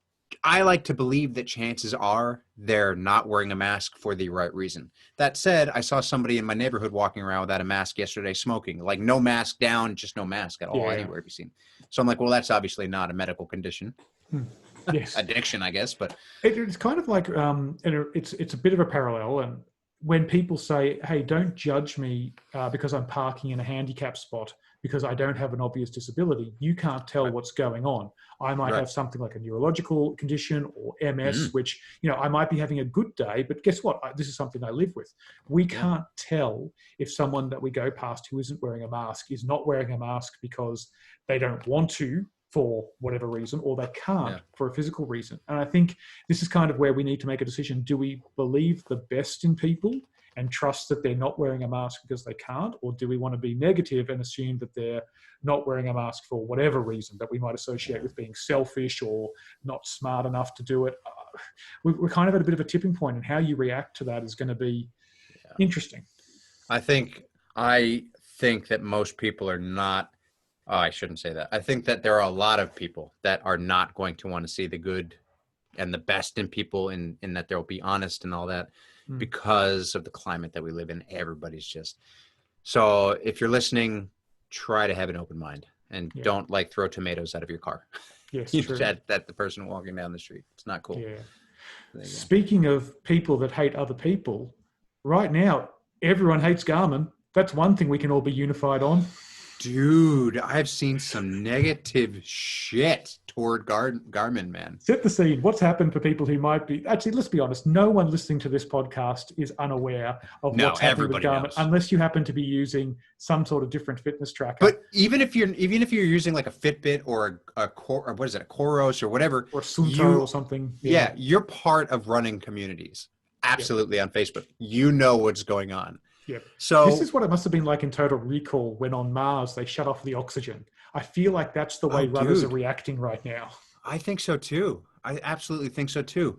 I like to believe that chances are they're not wearing a mask for the right reason. That said, I saw somebody in my neighborhood walking around without a mask yesterday smoking, like no mask down, just no mask at all yeah. anywhere to be seen. So I'm like, well, that's obviously not a medical condition. Hmm. Yes. Addiction, I guess, but It's kind of like, and it's a bit of a parallel. And when people say, "Hey, don't judge me because I'm parking in a handicap spot because I don't have an obvious disability," you can't tell right, what's going on. I might right. have something like a neurological condition or MS, Mm, which I might be having a good day, but guess what? This is something I live with. We yeah, can't tell if someone that we go past who isn't wearing a mask is not wearing a mask because they don't want to for whatever reason, or they can't yeah, for a physical reason. And I think this is kind of where we need to make a decision. Do we believe the best in people and trust that they're not wearing a mask because they can't? Or do we want to be negative and assume that they're not wearing a mask for whatever reason that we might associate yeah, with being selfish or not smart enough to do it? We're kind of at a bit of a tipping point, and how you react to that is going to be yeah. interesting. I think I think that most people are not. Oh, I shouldn't say that. I think that there are a lot of people that are not going to want to see the good and the best in people in that they'll be honest and all that Mm. because of the climate that we live in. Everybody's just so if you're listening, try to have an open mind and Yeah. don't like throw tomatoes out of your car Yes, true. at the person walking down the street. It's not cool. Yeah. There you go. Speaking of people that hate other people, right now everyone hates Garmin. That's one thing we can all be unified on. Dude, I've seen some negative shit toward Garmin, man. Set the scene. What's happened for people who might be actually? Let's be honest. No one listening to this podcast is unaware of No, what's happening with everybody Garmin, knows. unless you happen to be using some sort of different fitness tracker But even if you're using like a Fitbit or or what is it, a Coros or whatever, or a Sunto or you something. Yeah, yeah, you're part of running communities. yeah, Absolutely on Facebook. You know what's going on. yeah. This is So, what it must have been like in Total Recall when on Mars they shut off the oxygen. I feel like that's the way oh, runners are dude, reacting right now. I think so too. I absolutely think so too.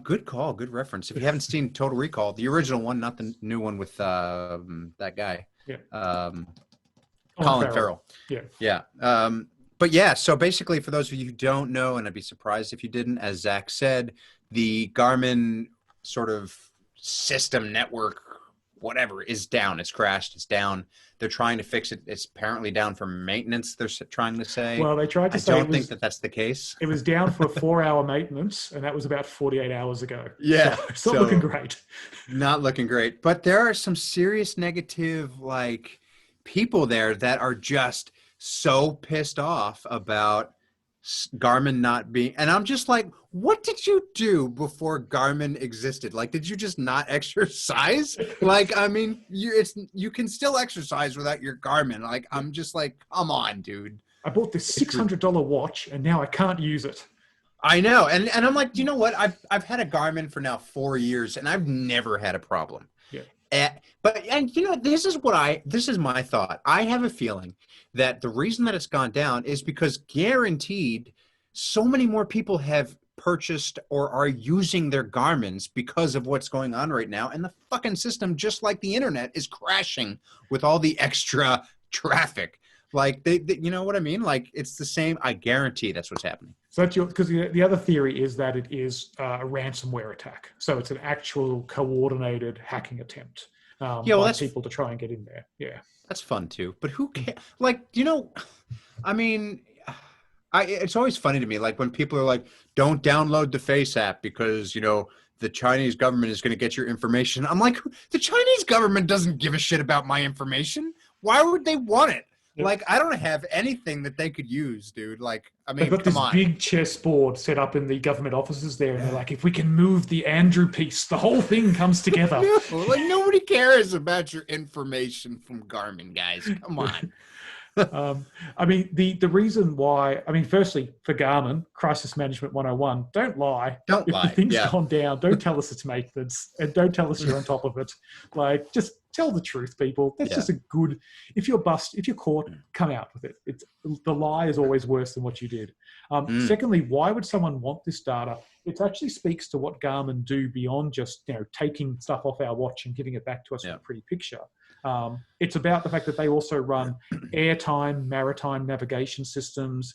Good call, good reference. If you haven't seen Total Recall, the original one, not the new one with that guy, Yeah, um, Colin Colin Farrell. Farrell. Yeah. Yeah. But yeah, so basically, for those of you who don't know, and I'd be surprised if you didn't, as Zach said, the Garmin sort of system network, whatever, is down. It's crashed. It's down. They're trying to fix it. It's apparently down for maintenance, they're trying to say. Well, they tried to I say don't think that that's the case. it was down for 4 hour maintenance, and that was about 48 hours ago. So Yeah. it's not looking great. Not looking great. But there are some serious negative, like, people there that are just so pissed off about Garmin not being, and I'm just like, what did you do before Garmin existed? Like, did you just not exercise? Like, I mean, you can still exercise without your Garmin. Like, I'm just like, come on, dude. I bought this It's $600 watch, and now I can't use it. I know, and I'm like, you know what? I've had a Garmin for now 4 years, and I've never had a problem. Yeah. But you know, this is my thought. I have a feeling that the reason that it's gone down is because guaranteed so many more people have purchased or are using their Garmins because of what's going on right now, and the fucking system, just like the internet, is crashing with all the extra traffic. Like you know what I mean? Like, it's the same. I guarantee that's what's happening. So that's because the other theory is that it is a ransomware attack. So it's an actual coordinated hacking attempt Yeah, well, by people to try and get in there. Yeah. that's fun too. But who cares? Like, you know, I mean, it's always funny to me, like when people are like, "Don't download the Face app because you know the Chinese government is going to get your information." I'm like, the Chinese government doesn't give a shit about my information. Why would they want it? Yep. Like, I don't have anything that they could use, dude. Like, I mean, They've got come this on. big chessboard set up in the government offices there, and they're like, if we can move the Andrew piece, the whole thing comes together. No, like, nobody cares about your information from Garmin, guys. Come on. I mean, the reason why, I mean, firstly, for Garmin, Crisis Management 101, don't lie. Don't If lie. the thing's Yeah. gone down, don't tell us it's maintenance, and don't tell us you're on top of it. Like, just tell the truth, people. That's Yeah. just a good, if you're caught, come out with it. The lie is always worse than what you did. Secondly, why would someone want this data? It actually speaks to what Garmin do beyond just, you know, taking stuff off our watch and giving it back to us with a pretty picture. It's about the fact that they also run airtime, maritime navigation systems.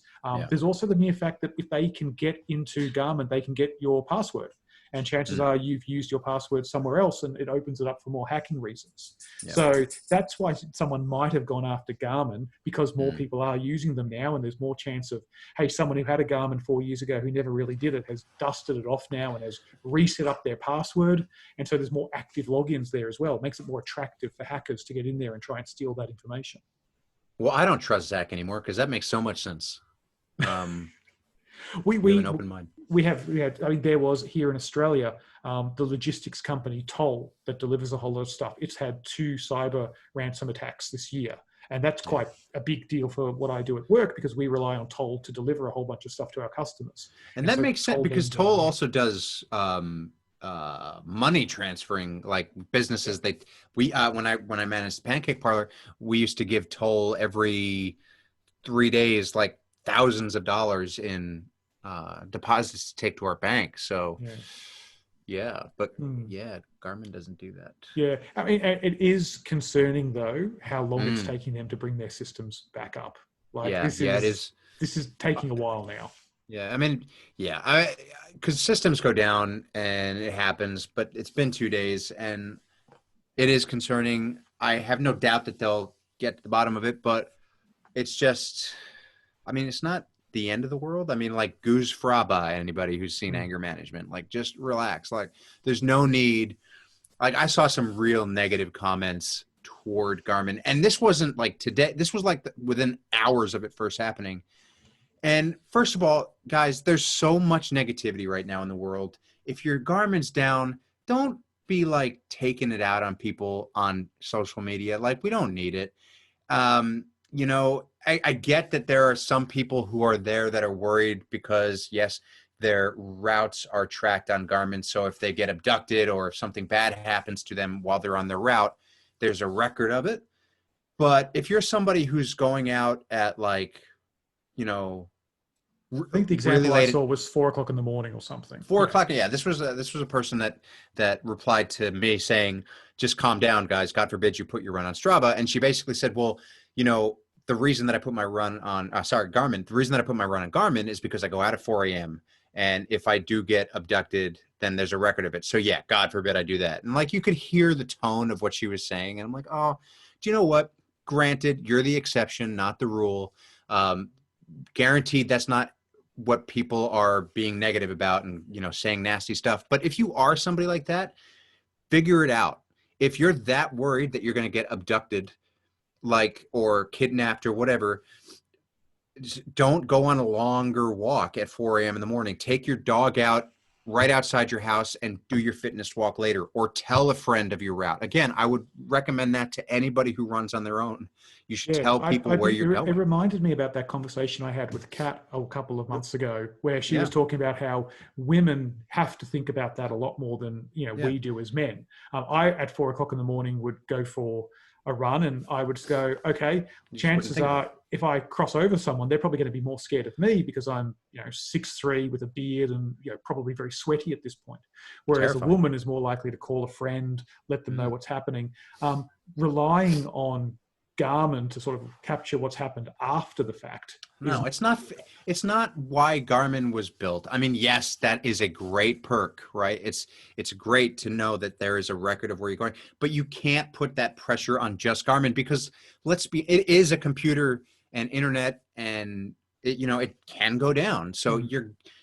There's also the mere fact that if they can get into Garmin, they can get your password. And chances are you've used your password somewhere else, and it opens it up for more hacking reasons. Yeah. So that's why someone might have gone after Garmin, because more people are using them now, and there's more chance of, hey, someone who had a Garmin 4 years ago who never really did it has dusted it off now and has reset up their password. And so there's more active logins there as well. It makes it more attractive for hackers to get in there and try and steal that information. Well, I don't trust Zach anymore because that makes so much sense. We have an open mind. We had, I mean, there was here in Australia, the logistics company Toll that delivers a whole lot of stuff. It's had 2 cyber ransom attacks this year. And that's quite a big deal for what I do at work, because we rely on Toll to deliver a whole bunch of stuff to our customers. And that so makes sense Toll because being Toll down. also does money transferring, like businesses. When I managed the Pancake Parlor, we used to give Toll every 3 days like thousands of dollars in deposits to take to our bank. So yeah, but yeah, Garmin doesn't do that. Yeah, I mean, it is concerning though how long it's taking them to bring their systems back up. Like, it is. This is taking a while now. Yeah, I mean, yeah, because systems go down and it happens, but it's been 2 days and it is concerning. I have no doubt that they'll get to the bottom of it, but it's just, I mean, it's not the end of the world. I mean, like, goose fraba, anybody who's seen anger management, like, just relax. Like, there's no need. Like, I saw some real negative comments toward Garmin. And this wasn't like today. This was like within hours of it first happening. And first of all, guys, there's so much negativity right now in the world. If your Garmin's down, don't be like taking it out on people on social media. Like, we don't need it. You know, I get that there are some people who are there that are worried because, yes, their routes are tracked on Garmin. So if they get abducted or if something bad happens to them while they're on their route, there's a record of it. But if you're somebody who's going out at like, you know, I think the really example I late, saw was 4 o'clock in the morning or something. 4 o'clock. Yeah, this was a person that replied to me saying, "Just calm down, guys. God forbid you put your run on Strava." And she basically said, "Well, you know, the reason that I put my run on, Garmin. The reason that I put my run on Garmin is because I go out at 4 a.m. and if I do get abducted, then there's a record of it. So yeah, God forbid I do that." And like, you could hear the tone of what she was saying, and I'm like, oh, do you know what? Granted, you're the exception, not the rule. Guaranteed, that's not what people are being negative about and, you know, saying nasty stuff. But if you are somebody like that, figure it out. If you're that worried that you're going to get abducted, like, or kidnapped or whatever, don't go on a longer walk at 4 a.m. in the morning. Take your dog out right outside your house and do your fitness walk later, or tell a friend of your route. Again, I would recommend that to anybody who runs on their own. You should Yeah, tell people where you're it going. reminded me about that conversation I had with Kat a couple of months ago, where she Yeah. was talking about how women have to think about that a lot more than Yeah. we do as men. I at 4 o'clock in the morning would go for a run, and I would just go, okay, chances are if I cross over someone, they're probably going to be more scared of me because I'm 6'3" with a beard and probably very sweaty at this point. Whereas Terrifying. a woman is more likely to call a friend, let them know what's happening. Relying on Garmin to sort of capture what's happened after the fact. No, it's not. It's not why Garmin was built. I mean, yes, that is a great perk, right? It's great to know that there is a record of where you're going, but you can't put that pressure on just Garmin because it is a computer and internet, and it can go down. So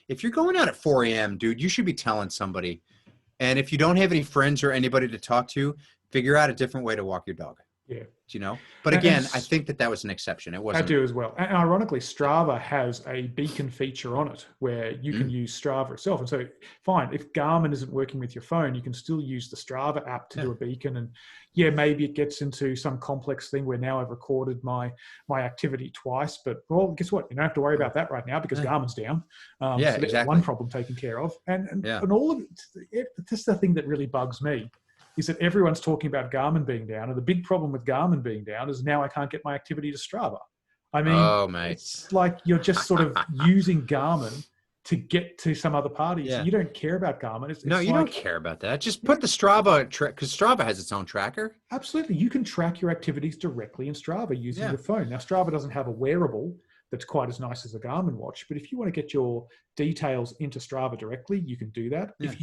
if you're going out at 4 a.m., dude, you should be telling somebody. And if you don't have any friends or anybody to talk to, figure out a different way to walk your dog. Yeah. But again, I think that was an exception. It wasn't. I do as well. And ironically, Strava has a beacon feature on it where you can use Strava itself. And so, fine, if Garmin isn't working with your phone, you can still use the Strava app to do a beacon. And yeah, maybe it gets into some complex thing where now I've recorded my activity twice. But well, guess what? You don't have to worry about that right now because Garmin's down. So there's one problem taken care of. And all of it, this is the thing that really bugs me. Is that everyone's talking about Garmin being down, and the big problem with Garmin being down is now I can't get my activity to Strava. I mean, it's like you're just sort of using Garmin to get to some other party. Yeah. So you don't care about Garmin. No, you don't care about that. Just put the Strava, because Strava has its own tracker. Absolutely. You can track your activities directly in Strava using your phone. Now, Strava doesn't have a wearable that's quite as nice as a Garmin watch, but if you want to get your details into Strava directly, you can do that. Yeah. If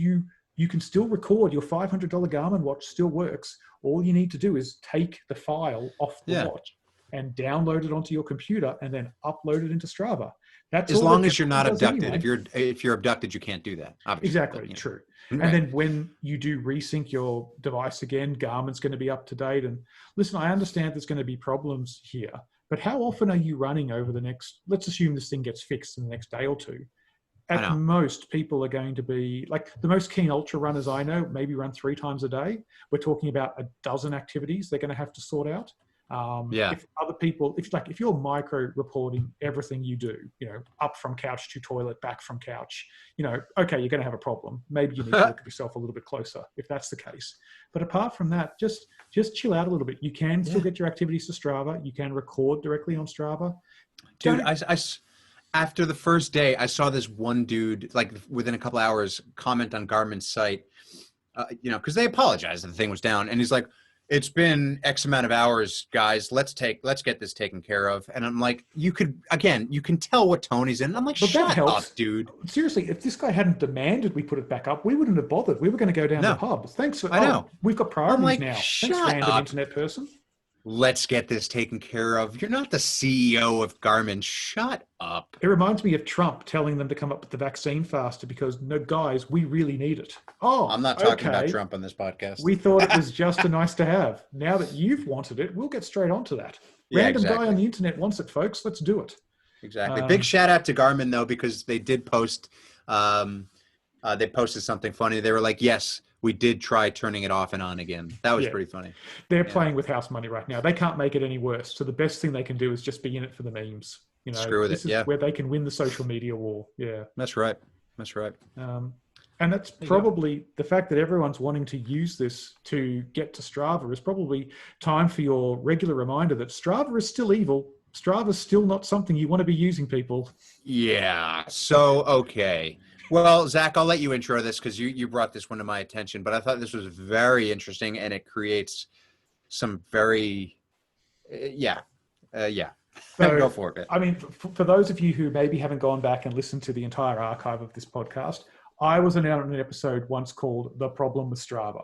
you can still record your $500 Garmin watch still works. All you need to do is take the file off the watch and download it onto your computer and then upload it into Strava. That's as long as you're not abducted. Anyway. If you're abducted, you can't do that. Obviously. Exactly, true. And then when you do resync your device again, Garmin's going to be up to date. And listen, I understand there's going to be problems here, but how often are you running over the next, let's assume this thing gets fixed in the next day or two. At most, people are going to be like the most keen ultra runners I know, maybe run 3 times a day. We're talking about a dozen activities they're going to have to sort out. If other people, if you're micro reporting everything you do, up from couch to toilet, back from couch, okay, you're going to have a problem. Maybe you need to look at yourself a little bit closer if that's the case. But apart from that, just chill out a little bit. You can still get your activities to Strava. You can record directly on Strava. Dude, after the first day, I saw this one dude, like within a couple hours, comment on Garmin's site, because they apologized that the thing was down. And he's like, it's been X amount of hours, guys. Let's get this taken care of. And I'm like, you can tell what tone he's in. And I'm like, shut up, dude. Seriously, if this guy hadn't demanded we put it back up, we wouldn't have bothered. We were going to go down to the pub. Thanks for, I know. We've got priorities now. Shut Thanks, random up. internet person. let's get this taken care of. You're not the CEO of Garmin. Shut up. It reminds me of Trump telling them to come up with the vaccine faster because, no, guys, we really need it. I'm Oh, not talking about okay. Trump on this podcast. We thought it was just a nice to have. Now that you've wanted it, we'll get straight onto that. Yeah, Random guy on exactly. the internet wants it, folks. Let's do it. Exactly. Big Um, shout out to Garmin though, because they did post. Um, they posted something funny. They were like, "Yes, we did try turning it off and on again." That was yeah, pretty funny. they're Yeah. playing with house money right now. They can't make it any worse. So the best thing they can do is just be in it for the memes. Screw with it. This is Yeah, where they can win the social media war. Yeah. that's right. That's right. Um, and that's There you go. probably the fact that everyone's wanting to use this to get to Strava is probably time for your regular reminder that Strava is still evil. Strava is still not something you want to be using, people. Yeah. So okay. Well, Zach, I'll let you intro this because you brought this one to my attention, but I thought this was very interesting and it creates some very yeah yeah. Go So, for it. I mean, for those of you who maybe haven't gone back and listened to the entire archive of this podcast, I was on an episode once called The Problem with Strava,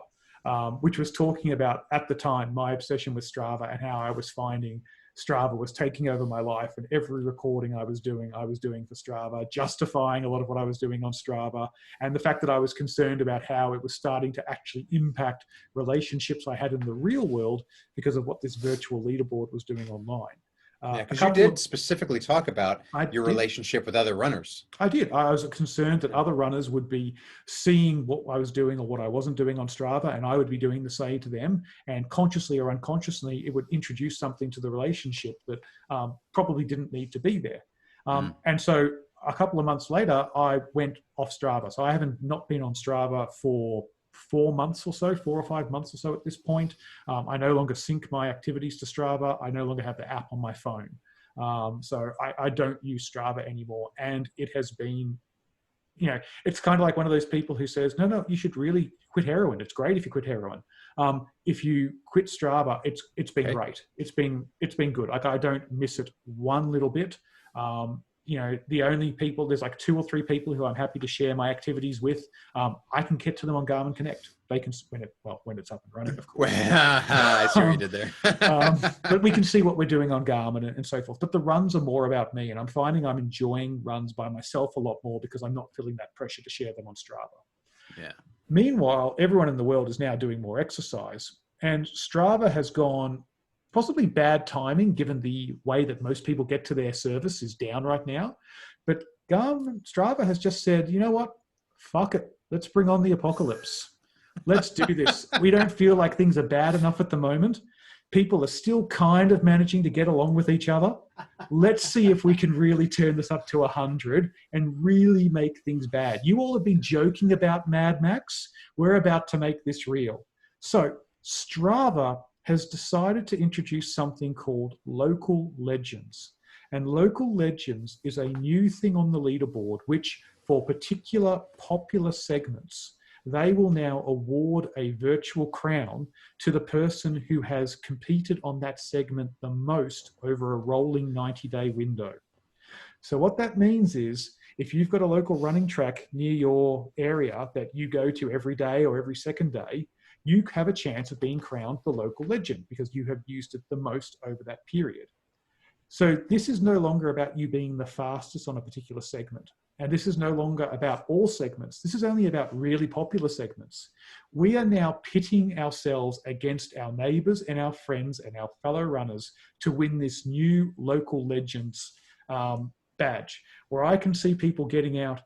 which was talking about, at the time, my obsession with Strava and how I was finding Strava was taking over my life, and every recording I was doing for Strava, justifying a lot of what I was doing on Strava, and the fact that I was concerned about how it was starting to actually impact relationships I had in the real world because of what this virtual leaderboard was doing online. Yeah, A because you couple did of specifically talk about I your did. relationship with other runners. I did. I was concerned that other runners would be seeing what I was doing or what I wasn't doing on Strava, and I would be doing the same to them. And consciously or unconsciously, it would introduce something to the relationship that probably didn't need to be there. Mm. And so a couple of months later, I went off Strava. So I haven't not been on Strava for 4 months or so, 4 or 5 months or so at this point. I no longer sync my activities to Strava. I no longer have the app on my phone. So I don't use Strava anymore. And it has been, it's kind of like one of those people who says, no, you should really quit heroin. It's great if you quit heroin. If you quit Strava, it's been Okay. great. It's been good. Like, I don't miss it one little bit. The only people, there's like 2 or 3 people who I'm happy to share my activities with. I can get to them on Garmin Connect. They can, when it's up and running, of course. I see what you did there. But we can see what we're doing on Garmin and so forth. But the runs are more about me, and I'm finding I'm enjoying runs by myself a lot more because I'm not feeling that pressure to share them on Strava. Yeah. Meanwhile, everyone in the world is now doing more exercise, and Strava has gone, possibly bad timing given the way that most people get to their service is down right now. But Strava has just said, you know what? Fuck it. Let's bring on the apocalypse. Let's do this. We don't feel like things are bad enough at the moment. People are still kind of managing to get along with each other. Let's see if we can really turn this up to 100 and really make things bad. You all have been joking about Mad Max. We're about to make this real. So Strava has decided to introduce something called local legends. And local legends is a new thing on the leaderboard, which for particular popular segments, they will now award a virtual crown to the person who has competed on that segment the most over a rolling 90-day window. So what that means is, if you've got a local running track near your area that you go to every day or every second day, you have a chance of being crowned the local legend because you have used it the most over that period. So this is no longer about you being the fastest on a particular segment. And this is no longer about all segments. This is only about really popular segments. We are now pitting ourselves against our neighbors and our friends and our fellow runners to win this new local legends badge, where I can see people getting out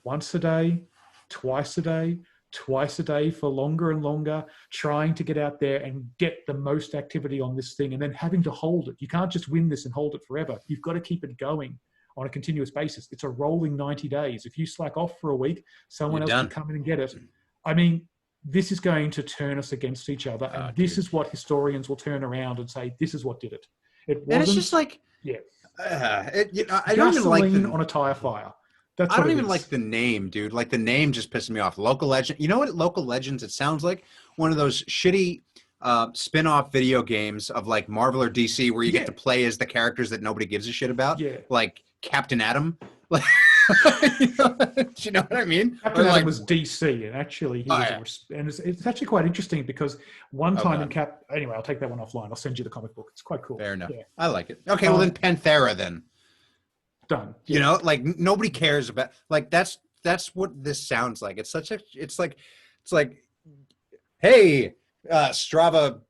once a day, twice a day, twice a day for longer and longer, trying to get out there and get the most activity on this thing and then having to hold it. You can't just win this and hold it forever. You've got to keep it going on a continuous basis. It's a rolling 90 days. If you slack off for a week, someone You're else done. can come in and get it. I mean, this is going to turn us against each other. And this is what historians will turn around and say, this is what did it. It wasn't, And it's just like, yeah, I don't even like gasoline on a tire fire. That's I what don't it even is. like the name, dude. Like the name just pisses me off. Local legend. You know what? Local legends. It sounds like one of those shitty spin-off video games of like Marvel or DC where you Yeah. get to play as the characters that nobody gives a shit about, Yeah. like Captain Atom. You know, do you know what I mean? Or Captain Adam like, was DC, and actually he oh was yeah, and it's actually quite interesting because one oh time in god, Cap. Anyway, I'll take that one offline. I'll send you the comic book. It's quite cool. fair enough. Yeah. I like it. Okay, well then Um, Panthera then. Done. You Yeah. know, like nobody cares about like that's what this sounds like. It's such a it's like hey, Strava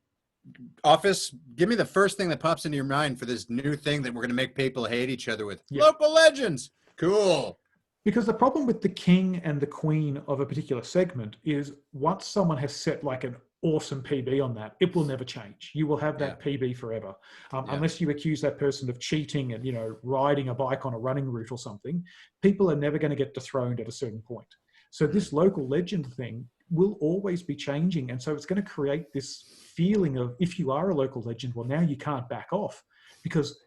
office, give me the first thing that pops into your mind for this new thing that we're going to make people hate each other with. Yeah. Local legends. Cool. Because the problem with the king and the queen of a particular segment is once someone has set like an awesome PB on that, it will never change. You will have Yeah. that PB forever, Yeah. unless you accuse that person of cheating and riding a bike on a running route or something. People are never going to get dethroned at a certain point. So Mm. this local legend thing will always be changing, and so it's going to create this feeling of if you are a local legend, well now you can't back off because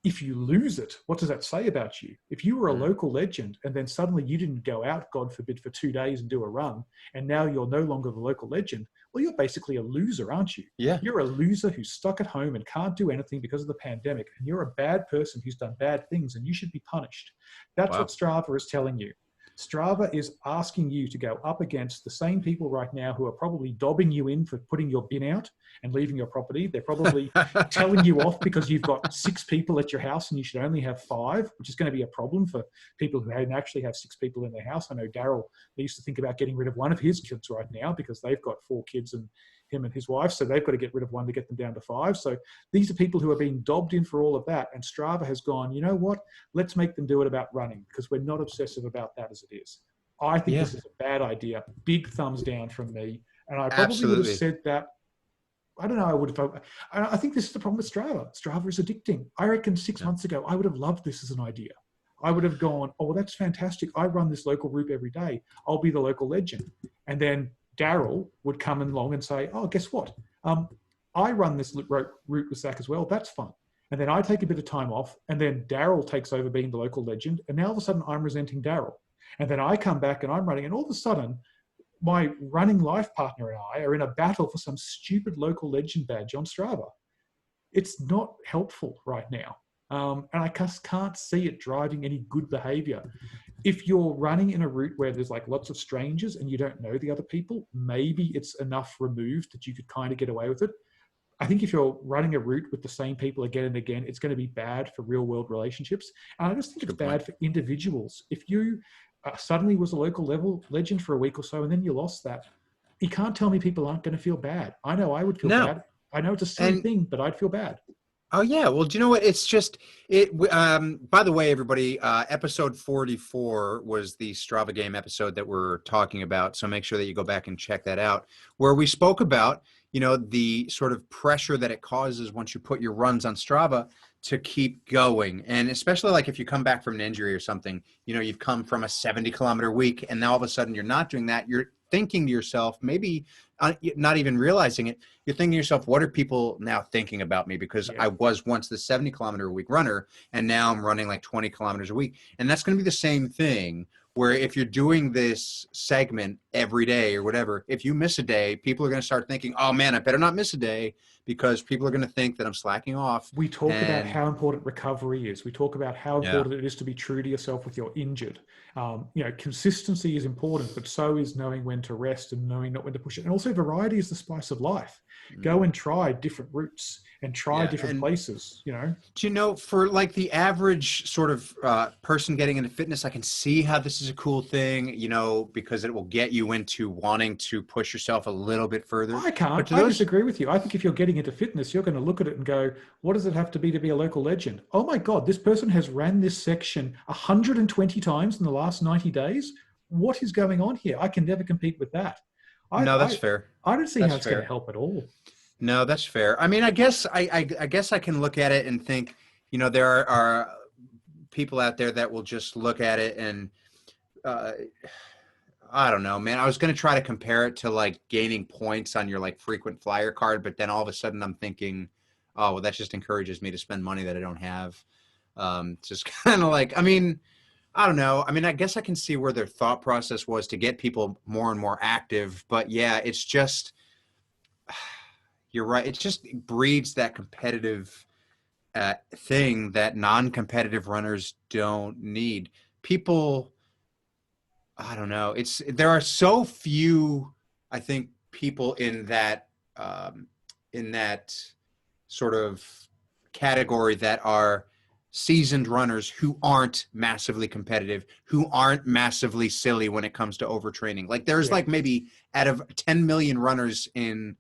if you lose it, what does that say about you? If you were a Mm. local legend and then suddenly you didn't go out, God forbid, for 2 days and do a run, and now you're no longer the local legend, well, you're basically a loser, aren't you? Yeah. You're a loser who's stuck at home and can't do anything because of the pandemic, and you're a bad person who's done bad things, and you should be punished. That's what Wow. Strava is telling you. Strava is asking you to go up against the same people right now who are probably dobbing you in for putting your bin out and leaving your property. They're probably telling you off because you've got 6 people at your house and you should only have 5, which is going to be a problem for people who actually have 6 people in their house. I know Daryl needs to think about getting rid of one of his kids right now because they've got 4 kids and him and his wife, so they've got to get rid of one to get them down to 5. So these are people who are being dobbed in for all of that, and Strava has gone, you know what, let's make them do it about running because we're not obsessive about that as it is. I think Yeah. this is a bad idea. Big thumbs down from me. And I probably would have Absolutely. said that. I don't know. I would have. I think this is the problem with Strava. Strava is addicting. I reckon 6 months ago, I would have loved this as an idea. I would have gone, oh, well, that's fantastic. I run this local route every day. I'll be the local legend. And then Daryl would come along and say, oh, guess what? I run this route with Zach as well. That's fun. And then I take a bit of time off, and then Daryl takes over being the local legend. And now all of a sudden, I'm resenting Daryl. And then I come back and I'm running, and all of a sudden, my running life partner and I are in a battle for some stupid local legend badge on Strava. It's not helpful right now. And I just can't see it driving any good behavior. If you're running in a route where there's like lots of strangers and you don't know the other people, maybe it's enough removed that you could kind of get away with it. I think if you're running a route with the same people again and again, it's going to be bad for real world relationships. And I just think it's Good point. bad for individuals. If you suddenly was a local level legend for a week or so and then you lost that, you can't tell me people aren't going to feel bad. I know I would feel No. bad. I know it's a silly And thing, but I'd feel bad. oh yeah, well, do you know what? It's just it. By the way, everybody, episode 44 was the Strava game episode that we're talking about. So make sure that you go back and check that out, where we spoke about the sort of pressure that it causes once you put your runs on Strava to keep going, and especially like if you come back from an injury or something, you've come from a 70-kilometer week, and now all of a sudden you're not doing that. You're thinking to yourself, maybe not even realizing it, you're thinking to yourself, what are people now thinking about me? Because Yeah. I was once the 70-kilometer a week runner, and now I'm running like 20 kilometers a week. And that's going to be the same thing where if you're doing this segment every day or whatever, if you miss a day, people are going to start thinking, oh man, I better not miss a day because people are going to think that I'm slacking off. We talk about And how important recovery is. We talk about how yeah, important it is to be true to yourself with your injured. Consistency is important, but so is knowing when to rest and knowing not when to push it. And also, variety is the spice of life. Go and try different routes and try yeah. different And places. do you know, for like the average sort of person getting into fitness, I can see how this is a cool thing, because it will get you into wanting to push yourself a little bit further. I But can't. to I those, disagree with you. I think if you're getting into fitness, you're going to look at it and go, what does it have to be a local legend? Oh my God, this person has ran this section 120 times in the last 90 days. What is going on here? I can never compete with that. I, no, that's I, fair. I don't see how That's it's going to fair. help at all. No, that's fair. I mean, I guess I can look at it and think, there are people out there that will just look at it and uh, I don't know, man. I was going to try to compare it to like gaining points on your like frequent flyer card, but then all of a sudden I'm thinking, oh, well, that just encourages me to spend money that I don't have. Just kind of like, I mean, I don't know. I mean, I guess I can see where their thought process was to get people more and more active, but yeah, it's just, you're right. It just breeds that competitive thing that non-competitive runners don't need. people, I don't know. There are so few, I think, people in that sort of category that are seasoned runners who aren't massively competitive, who aren't massively silly when it comes to overtraining. Like there's Yeah. like maybe out of 10 million runners in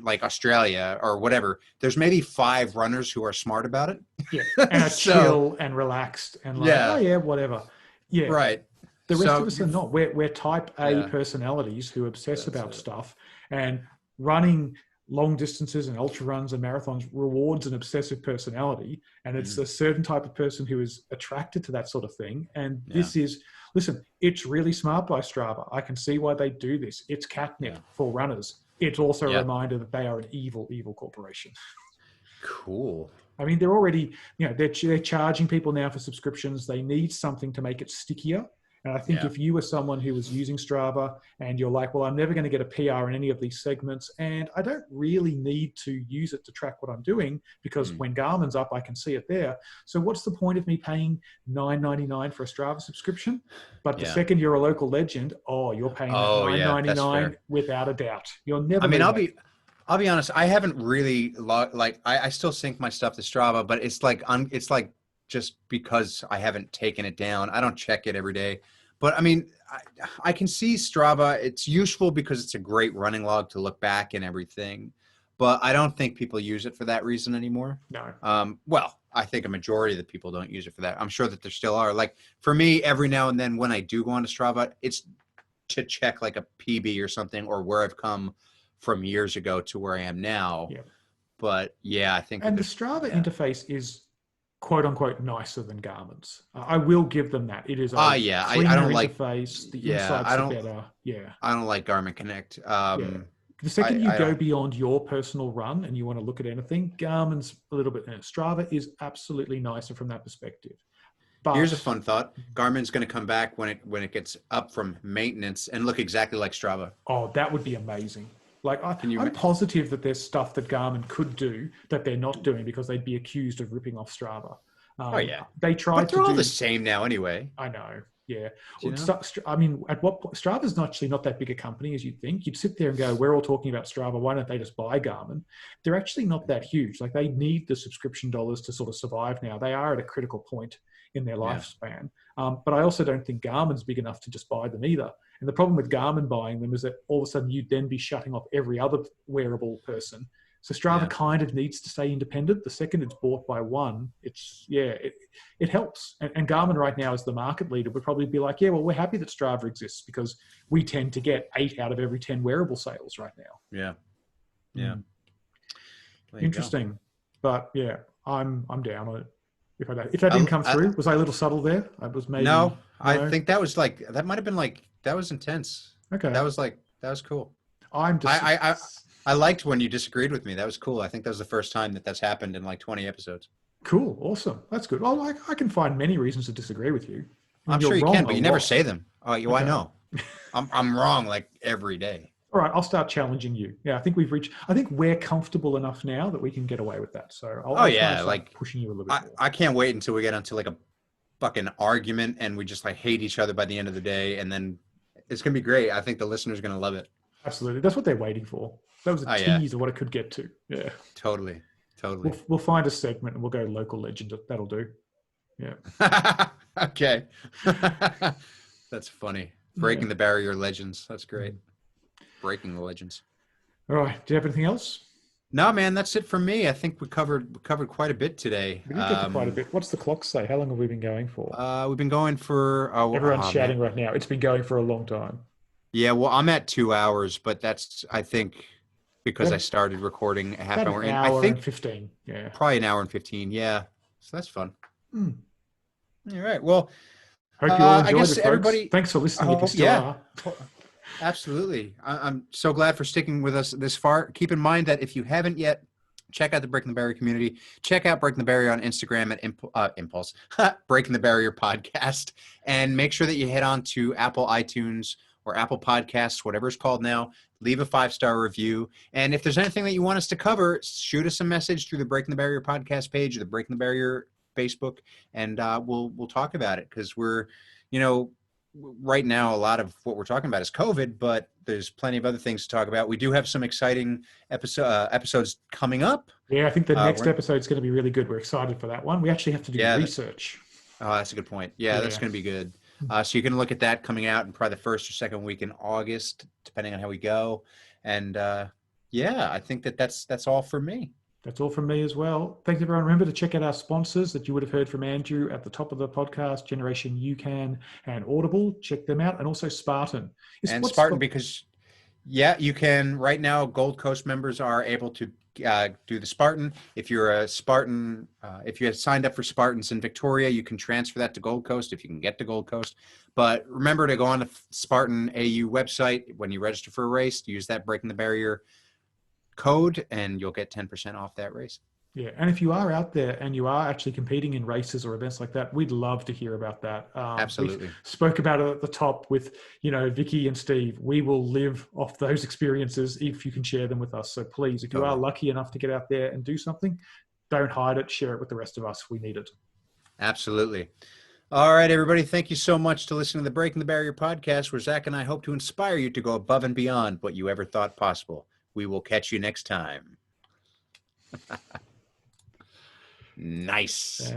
like Australia or whatever, there's maybe 5 runners who are smart about Yeah. And it. are So chill and relaxed and like, oh yeah, yeah, whatever. Yeah. right. The rest of So us are not. We're type A yeah, personalities who obsess that's about it. stuff, and running long distances and ultra runs and marathons rewards an obsessive personality. And it's Mhm. a certain type of person who is attracted to that sort of thing. And Yeah, this is, listen, it's really smart by Strava. I can see why they do this. It's catnip yeah, for runners. It's also a yeah. reminder that they are an evil, evil corporation. Cool. I mean, they're already, they're charging people now for subscriptions. They need something to make it stickier. And I think Yeah. if you were someone who was using Strava and you're like, well, I'm never going to get a PR in any of these segments, and I don't really need to use it to track what I'm doing because Mm. when Garmin's up, I can see it there. So what's the point of me paying $9.99 for a Strava subscription? But the Yeah. second you're a local legend, oh, you're paying that Oh yeah, that's $9.99 fair. without a doubt. You'll I never mean, leave that. I'll be honest. I haven't really like I still sync my stuff to Strava, but it's like just because I haven't taken it down. I don't check it every day. But I mean, I can see Strava. It's useful because it's a great running log to look back and everything. But I don't think people use it for that reason anymore. No. Well, I think a majority of the people don't use it for that. I'm sure that there still are. Like for me, every now and then when I do go onto Strava, it's to check like a PB or something or where I've come from years ago to where I am now. Yeah. But yeah, I think that And the there's Strava yeah. interface is quote unquote nicer than Garmin's. I will give them that. It is Ah, a yeah. I cleaner don't like interface. The yeah, insights are better. Yeah. I don't like Garmin Connect. Yeah. The second you I go don't beyond your personal run and you want to look at anything, Garmin's a little bit. Strava is absolutely nicer from that perspective. Here's a But fun thought. Garmin's going to come back when it gets up from maintenance and look exactly like Strava. oh, that would be amazing. Like Can you I'm positive that there's stuff that Garmin could do that they're not doing because they'd be accused of ripping off Strava. Oh yeah. They But tried to they're all the do. same now anyway. I know. Yeah. Do you know? I mean, at what point, Strava's not actually not that big a company as you'd think. You'd sit there and go, we're all talking about Strava. Why don't they just buy Garmin? They're actually not that huge. Like they need the subscription dollars to sort of survive now. They are at a critical point in their Yeah. lifespan. But I also don't think Garmin's big enough to just buy them either. And the problem with Garmin buying them is that all of a sudden you'd then be shutting off every other wearable person. So Strava Yeah. kind of needs to stay independent. The second it's bought by one, it helps. And Garmin right now as the market leader would probably be like, yeah, well, we're happy that Strava exists because we tend to get 8 out of every 10 wearable sales right now. Yeah. Yeah. Mm. There you go. Interesting. But yeah, I'm down on it. If that didn't come through, was I a little subtle there? I was maybe No, I no? think that was like that might have been like that was intense. Okay. That was cool. I'm just I liked when you disagreed with me. That was cool. I think that was the first time that that's happened in like 20 episodes. cool, awesome. That's good. Well, I can find many reasons to disagree with you. I mean, I'm you're sure you wrong can, a but you never lot. say them. Oh, you I Okay. know. I'm wrong like every day. All right, I'll start challenging you. Yeah, I think we're comfortable enough now that we can get away with that. So I'll Oh try yeah, to start like pushing you a little bit more. I can't wait until we get into like a fucking argument and we just like hate each other by the end of the day, and then it's gonna be great. I think the listeners are gonna love it. Absolutely. That's what they're waiting for. That was a Oh yeah, tease of what it could get to. Yeah. totally, totally. We'll find a segment and we'll go local legend. That'll do. Yeah. Okay, that's funny. Breaking Yeah. the barrier legends. That's great. Breaking the legends. All right. Do you have anything else? No, man, that's it for me. I think we covered quite a bit today. We did get to quite a bit. What's the clock say? How long have we been going for? We've been going for Everyone's oh, shouting man. right now. It's been going for a long time. Yeah, well, I'm at 2 hours, but that's I think because I About, started recording a half about hour an in. I hour and think 15. Yeah. probably an hour and 15. Yeah, so that's fun. Hmm. All right. Well, Hope you all I enjoyed guess it, folks. everybody. Thanks for listening if you Oh still yeah, are. absolutely. I'm so glad for sticking with us this far. Keep in mind that if you haven't yet, check out the Breaking the Barrier community. Check out Breaking the Barrier on Instagram at Impulse Breaking the Barrier podcast, and make sure that you head on to Apple iTunes or Apple Podcasts, whatever it's called now. Leave a 5-star review, and if there's anything that you want us to cover, shoot us a message through the Breaking the Barrier podcast page or the Breaking the Barrier Facebook, and we'll talk about it because we're, you know, right now a lot of what we're talking about is COVID, but there's plenty of other things to talk about. We do have some exciting episodes coming up. Yeah, I think the next We're episode is going to be really good. We're excited for that one. We actually have to do yeah. research. Oh, that's a good point. Yeah, that's Yeah. going to be good. So you can look at that coming out in probably the first or second week in August, depending on how we go. And yeah, I think that's all for me. That's all from me as well. Thanks, everyone. Remember to check out our sponsors that you would have heard from Andrew at the top of the podcast, Generation UCAN and Audible. Check them out. And also Spartan. And Spartan, because yeah, you can right now. Gold Coast members are able to do the Spartan. If you're a Spartan, if you have signed up for Spartans in Victoria, you can transfer that to Gold Coast if you can get to Gold Coast. But remember to go on the Spartan AU website when you register for a race. Use that Breaking the Barrier code, and you'll get 10% off that race. Yeah, and if you are out there and you are actually competing in races or events like that, we'd love to hear about that. Absolutely. We spoke about it at the top with, Vicky and Steve. We will live off those experiences if you can share them with us. So please, if you are lucky enough to get out there and do something, don't hide it. Share it with the rest of us. We need it. Absolutely. All right, everybody. Thank you so much to listening to the Breaking the Barrier podcast, where Zach and I hope to inspire you to go above and beyond what you ever thought possible. We will catch you next time. Nice.